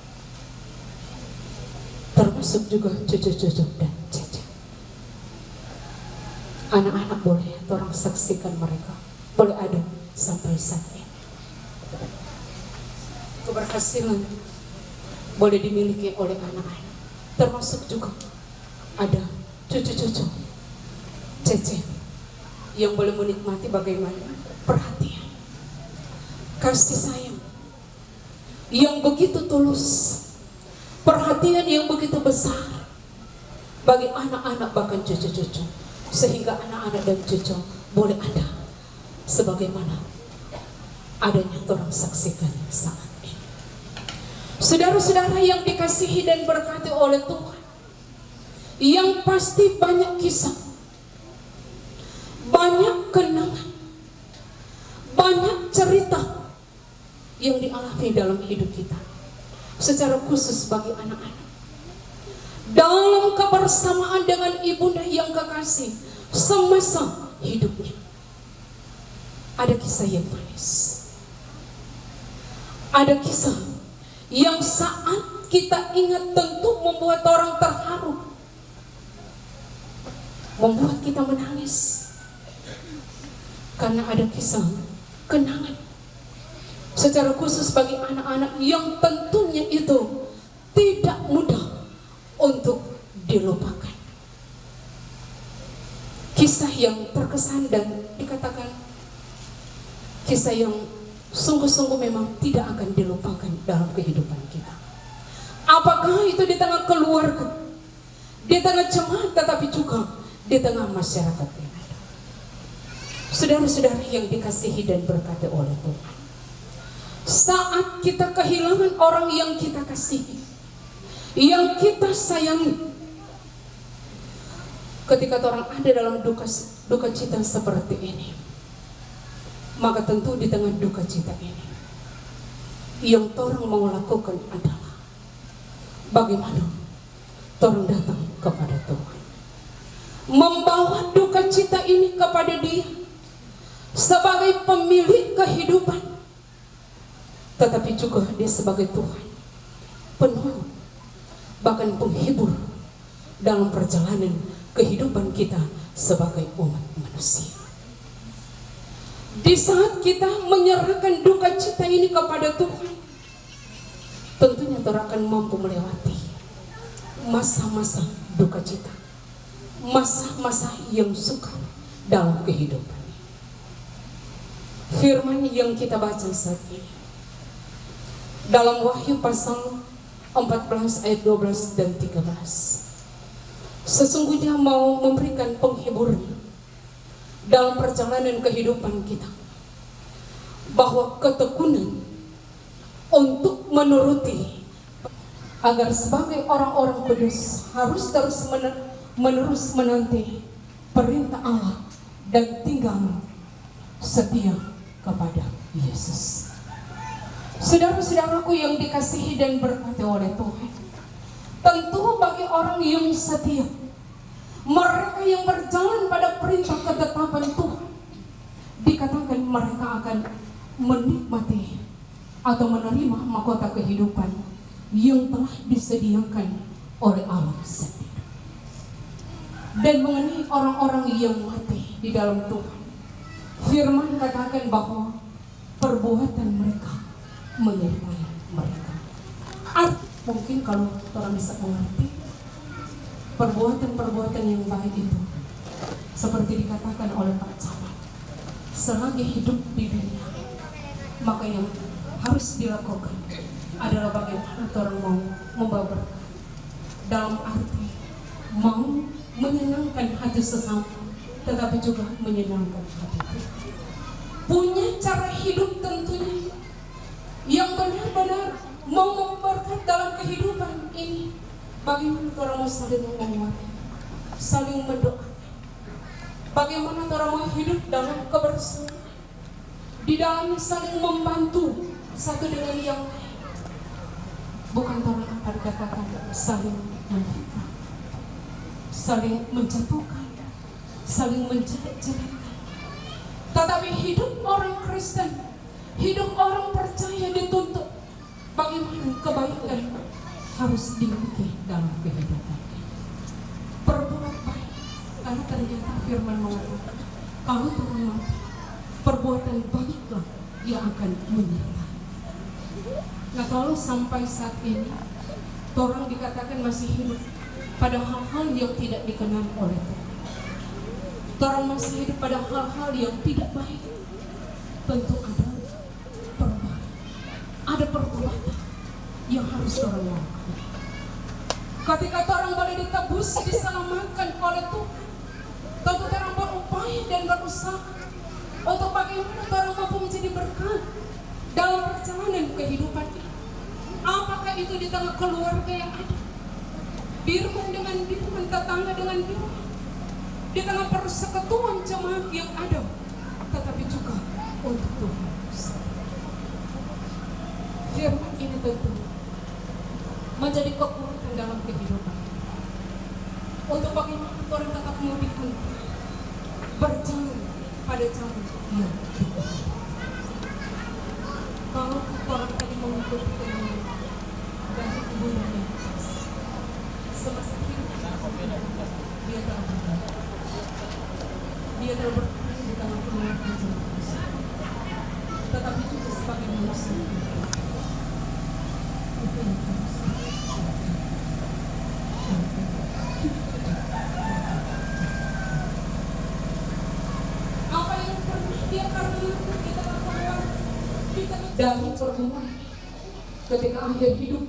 termasuk juga cucu-cucu dan cece. Anak-anak boleh orang saksikan mereka, boleh ada sampai saat ini. Keberhasilan boleh dimiliki oleh anak-anak, termasuk juga ada cucu-cucu cece yang boleh menikmati bagaimana perhatian, kasih sayang yang begitu tulus, perhatian yang begitu besar bagi anak-anak bahkan cucu-cucu, sehingga anak-anak dan cucu boleh ada sebagaimana adanya orang saksikan saat ini. Saudara-saudara yang dikasihi dan berkati oleh Tuhan, yang pasti banyak kisah, banyak kenangan, banyak cerita yang dialami dalam hidup kita, secara khusus bagi anak-anak. Dalam kebersamaan dengan ibunda yang kekasih semasa hidupnya, ada kisah yang manis, ada kisah yang saat kita ingat tentu membuat orang terharu, membuat kita menangis, karena ada kisah kenangan secara khusus bagi anak-anak yang tentunya itu tidak mudah untuk dilupakan. Kisah yang terkesan dan dikatakan kisah yang sungguh-sungguh memang tidak akan dilupakan dalam kehidupan kita. Apakah itu di tengah keluarga, di tengah jemaat, tetapi juga di tengah masyarakat yang ada. Saudara-saudara yang dikasihi dan berkati oleh Tuhan, saat kita kehilangan orang yang kita kasihi, yang kita sayangi, ketika orang ada dalam duka cita seperti ini, maka tentu di tengah duka cita ini, yang orang mau lakukan adalah bagaimana orang datang kepada Tuhan, membawa duka cita ini kepada Dia sebagai pemilik kehidupan, tetapi juga Dia sebagai Tuhan, penolong, bahkan penghibur dalam perjalanan kehidupan kita sebagai umat manusia. Di saat kita menyerahkan duka cita ini kepada Tuhan, tentunya kita akan mampu melewati masa-masa duka cita, masa-masa yang sukar dalam kehidupan. Firman yang kita baca saat ini dalam Wahyu pasal 14 ayat 12 dan 13, sesungguhnya mau memberikan penghiburan dalam perjalanan kehidupan kita, bahwa ketekunan untuk menuruti, agar sebagai orang-orang kudus harus terus menerus menanti perintah Allah dan tinggal setia kepada Yesus. Saudara-saudaraku yang dikasihi dan berkati oleh Tuhan, tentu bagi orang yang setia, mereka yang berjalan pada perintah ketetapan Tuhan, dikatakan mereka akan menikmati atau menerima mahkota kehidupan yang telah disediakan oleh Allah sendiri. Dan mengenai orang-orang yang mati di dalam Tuhan, firman katakan bahwa perbuatan mereka menyertai mereka. Mungkin kalau orang bisa mengerti perbuatan-perbuatan yang baik itu, seperti dikatakan oleh Pak Camat, selagi hidup di dunia, maka yang harus dilakukan adalah bagaimana orang mau membawa berkat, dalam arti mau menyenangkan hati sesama, tetapi juga menyenangkan hati Tuhan. Punya cara hidup tentunya yang benar-benar mau memberkat dalam kehidupan ini. Bagaimana orang mau saling menguatkan, saling mendoakan, bagaimana orang mau hidup dalam kebersamaan, di dalamnya saling membantu satu dengan yang lain. Bukan orang akan dikatakan saling menfitnah, saling menjatuhkan, saling menjelek-jelekan. Tetapi hidup orang Kristen, hidup orang percaya dituntut bagaimana kebaikan harus dimiliki dalam kehidupan. Perbuat baik, karena ternyata firman mengatakan kalau Tuhan mati, perbuatan baiklah yang akan menyertai. Nah, kalau sampai saat ini orang dikatakan masih hidup pada hal-hal yang tidak dikenal oleh Tuhan, orang masih hidup pada hal-hal yang tidak baik, tentu ada perubahan, ada perbuatan yang harus orang lakukan. Ketika orang boleh ditebus, diselamatkan oleh Tuhan, tentu orang berupaya dan berusaha untuk bagaimana orang mampu menjadi berkat dalam perjalanan kehidupan ini. Apakah itu di tengah keluarga yang ada, birman dengan birman, tetangga dengan birman, di tengah persekutuan jemaat yang ada, tetapi juga untuk Tuhan. Firman ini tentu menjadi kekuatan dalam kehidupan untuk bagaimana orang tetap mau dikumpul berjalan pada jalan yang benar. Kalau orang tadi mengikuti kemauan dari kebunan yang semasa hidup dia telah berjalan, dia telah berjalan di tengah keluarga jemaat, tetapi juga sebagai manusia itu yang harus apa yang pernah dia karena kita lakukan dari pergumulan. Ketika akhir hidup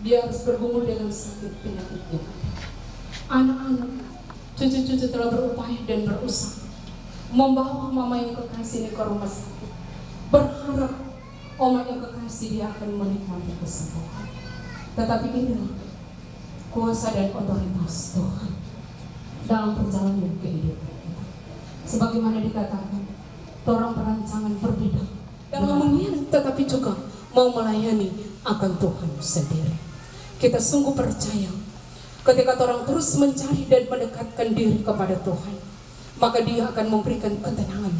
dia harus bergumul dengan sakit penyakit yang ada. Anak-anak, cucu-cucu telah berupaya dan berusaha membawa mama yang kekasih ini ke rumah sakit, berharap oma yang kekasih dia akan menikmati kesembuhan. Tetapi inilah kuasa dan otoritas Tuhan dalam perjalanan kehidupan kita. Sebagaimana dikatakan, orang perancangan berbeda dalam mengiring, tetapi juga mau melayani akan Tuhan sendiri. Kita sungguh percaya ketika orang terus mencari dan mendekatkan diri kepada Tuhan, maka Dia akan memberikan ketenangan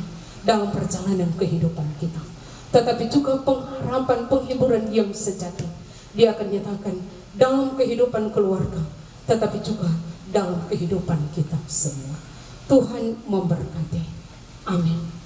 dalam perjalanan kehidupan kita. Tetapi juga pengharapan, penghiburan yang sejati Dia akan nyatakan dalam kehidupan keluarga, tetapi juga dalam kehidupan kita semua. Tuhan memberkati. Amin.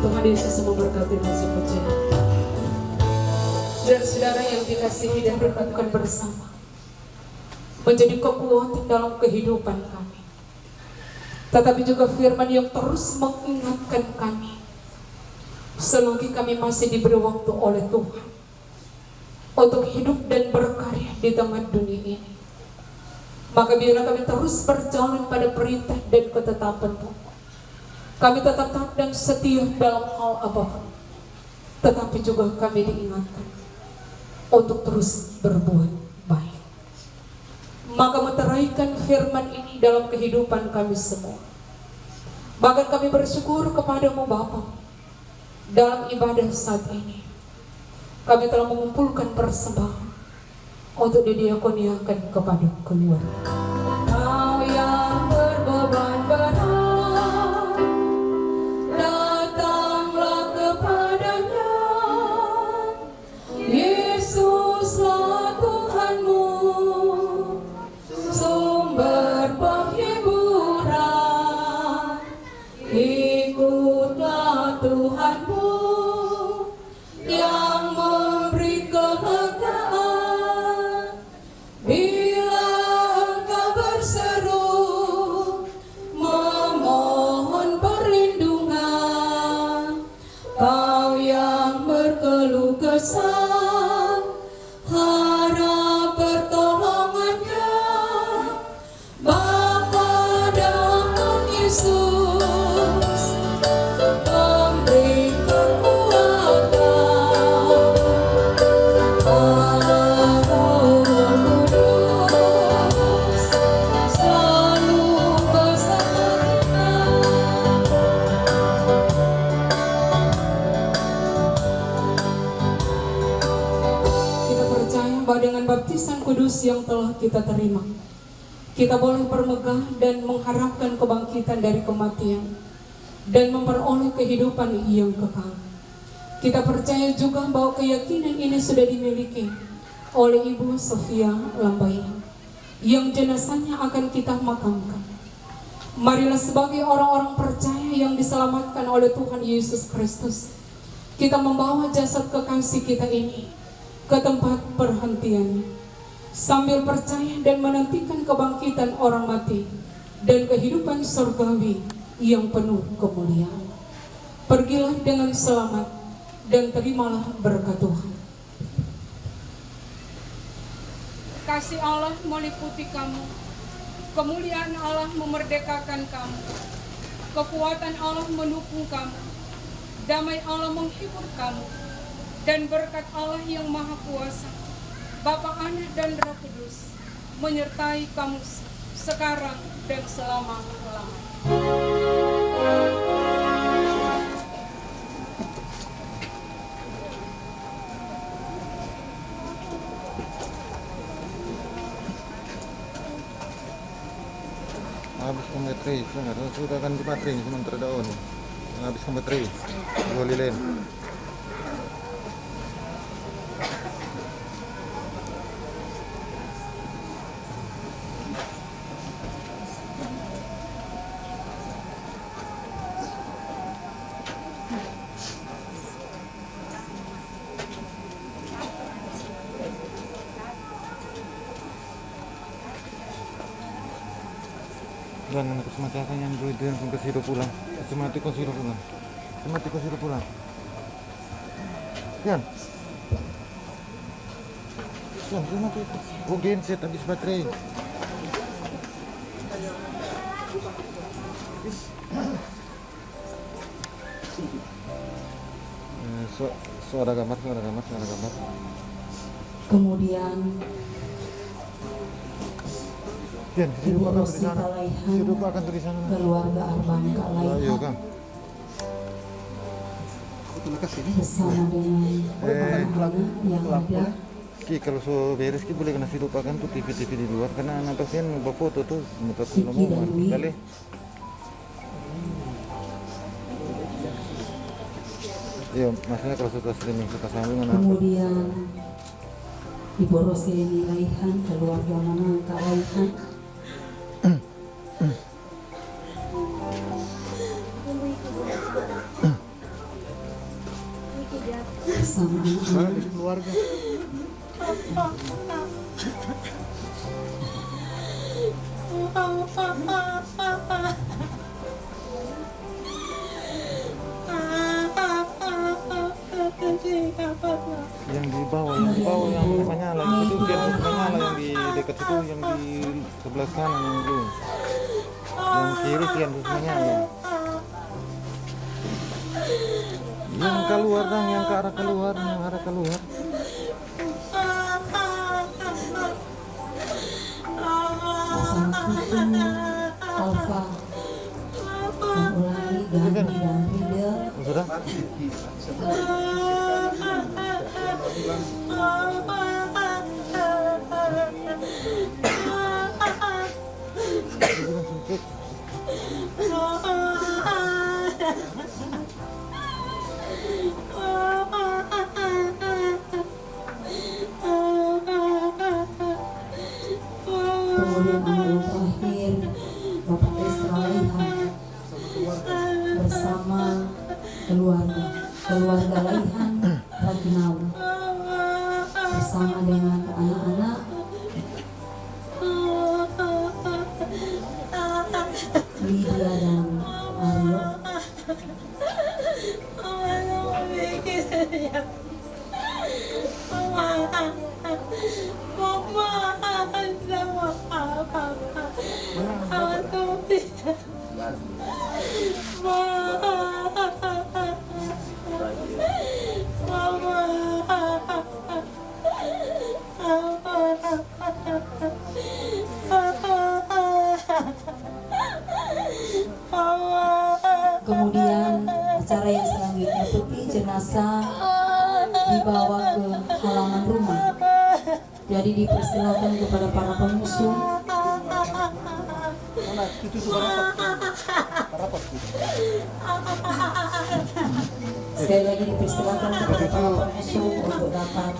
Tuhan Yesus memberkati nasib pujian. Saudara-saudara yang dikasihi dan berkatkan bersama, menjadi kekuatan dalam kehidupan kami. Tetapi juga firman yang terus mengingatkan kami, selagi kami masih diberi waktu oleh Tuhan untuk hidup dan berkarya di tengah dunia ini, maka biarlah kami terus berjalan pada perintah dan ketetapan Tuhan. Kami tetap taat dan setia dalam hal apapun, tetapi juga kami diingatkan untuk terus berbuat baik. Maka meteraikan firman ini dalam kehidupan kami semua. Bahkan kami bersyukur kepadamu Bapa, dalam ibadah saat ini kami telah mengumpulkan persembahan untuk didiakoniakan kepada keluarga. Kau yang berbobot Yesus memberi kekuatan, Roh Kudus selalu bersama kita. Kita percaya bahwa dengan baptisan kudus yang telah kita terima, kita boleh bermegah dan mengharapkan kebangkitan dari kematian dan memperoleh kehidupan yang kekal. Kita percaya juga bahwa keyakinan ini sudah dimiliki oleh Ibu Sofia Lambayan yang jenazahnya akan kita makamkan. Marilah sebagai orang-orang percaya yang diselamatkan oleh Tuhan Yesus Kristus, kita membawa jasad kekasih kita ini ke tempat perhentiannya, sambil percaya dan menantikan kebangkitan orang mati dan kehidupan surgawi yang penuh kemuliaan. Pergilah dengan selamat dan terimalah berkat Tuhan. Kasih Allah meliputi kamu, kemuliaan Allah memerdekakan kamu, kekuatan Allah mendukung kamu, damai Allah menghibur kamu, dan berkat Allah yang Maha Kuasa, Bapa, Anak, dan Roh Kudus menyertai kamu sekarang dan selama-lamanya. Habiskan baterai, sudah ganti baterai sementara daun. Habiskan baterai, dua lilin. Jangan mati akan yang dulu yang ke situ pulang. Mati kau situ pulang. Mati kau situ pulang. Kian. Kian, mati. Oh, genset habis baterai. Ada gambar. Kemudian Ibu Rosita Laihan, keluarga Arbangka Laihan, bersama dengan anak-anak yang ada. Kalau so beres boleh kena lupakan tuh TV di luar karena anak pasien mau foto tuh Kiki dan Dwi. kali. Iya, maksudnya kalau sudah streaming kita sambung. Kemudian Ibu Rosini Laihan, keluarga Mamangka Laihan, bersama anak-anak keluarga. Yang di bawah yang menyala itu dia menyala yang di dekat itu yang di sebelah kanan yang itu. Yang kiri yang menyala. Yang keluar dong, yang ke arah keluar, bersama cucunya Alfa dan Ulai, Gandhi dan Riddle. Sudah? Kemudian anak yang terakhir Bapak Esra Laihan bersama keluarga Laihan Raginau, bersama dengan anak-anak Lydia dan Aryo. Kemudian acara yang selanjutnya peti jenazah dibawa ke halaman rumah. Jadi dipersilakan kepada para pengusung. Sekali lagi dipersilakan kepada para pengusung untuk dapat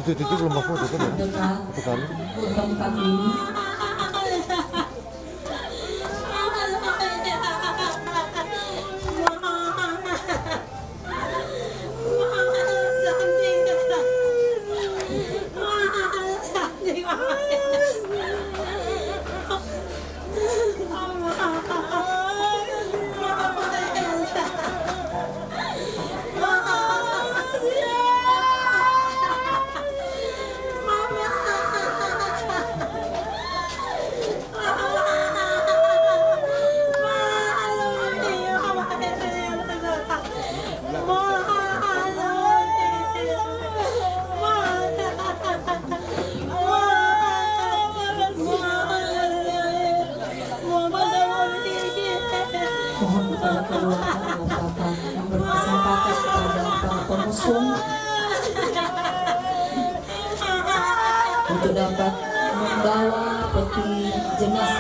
mendekat ke tempat ini. Mohon kepada keluarga agar dapat memberi kesempatan kepada para pengusung untuk dapat membawa peti jenazah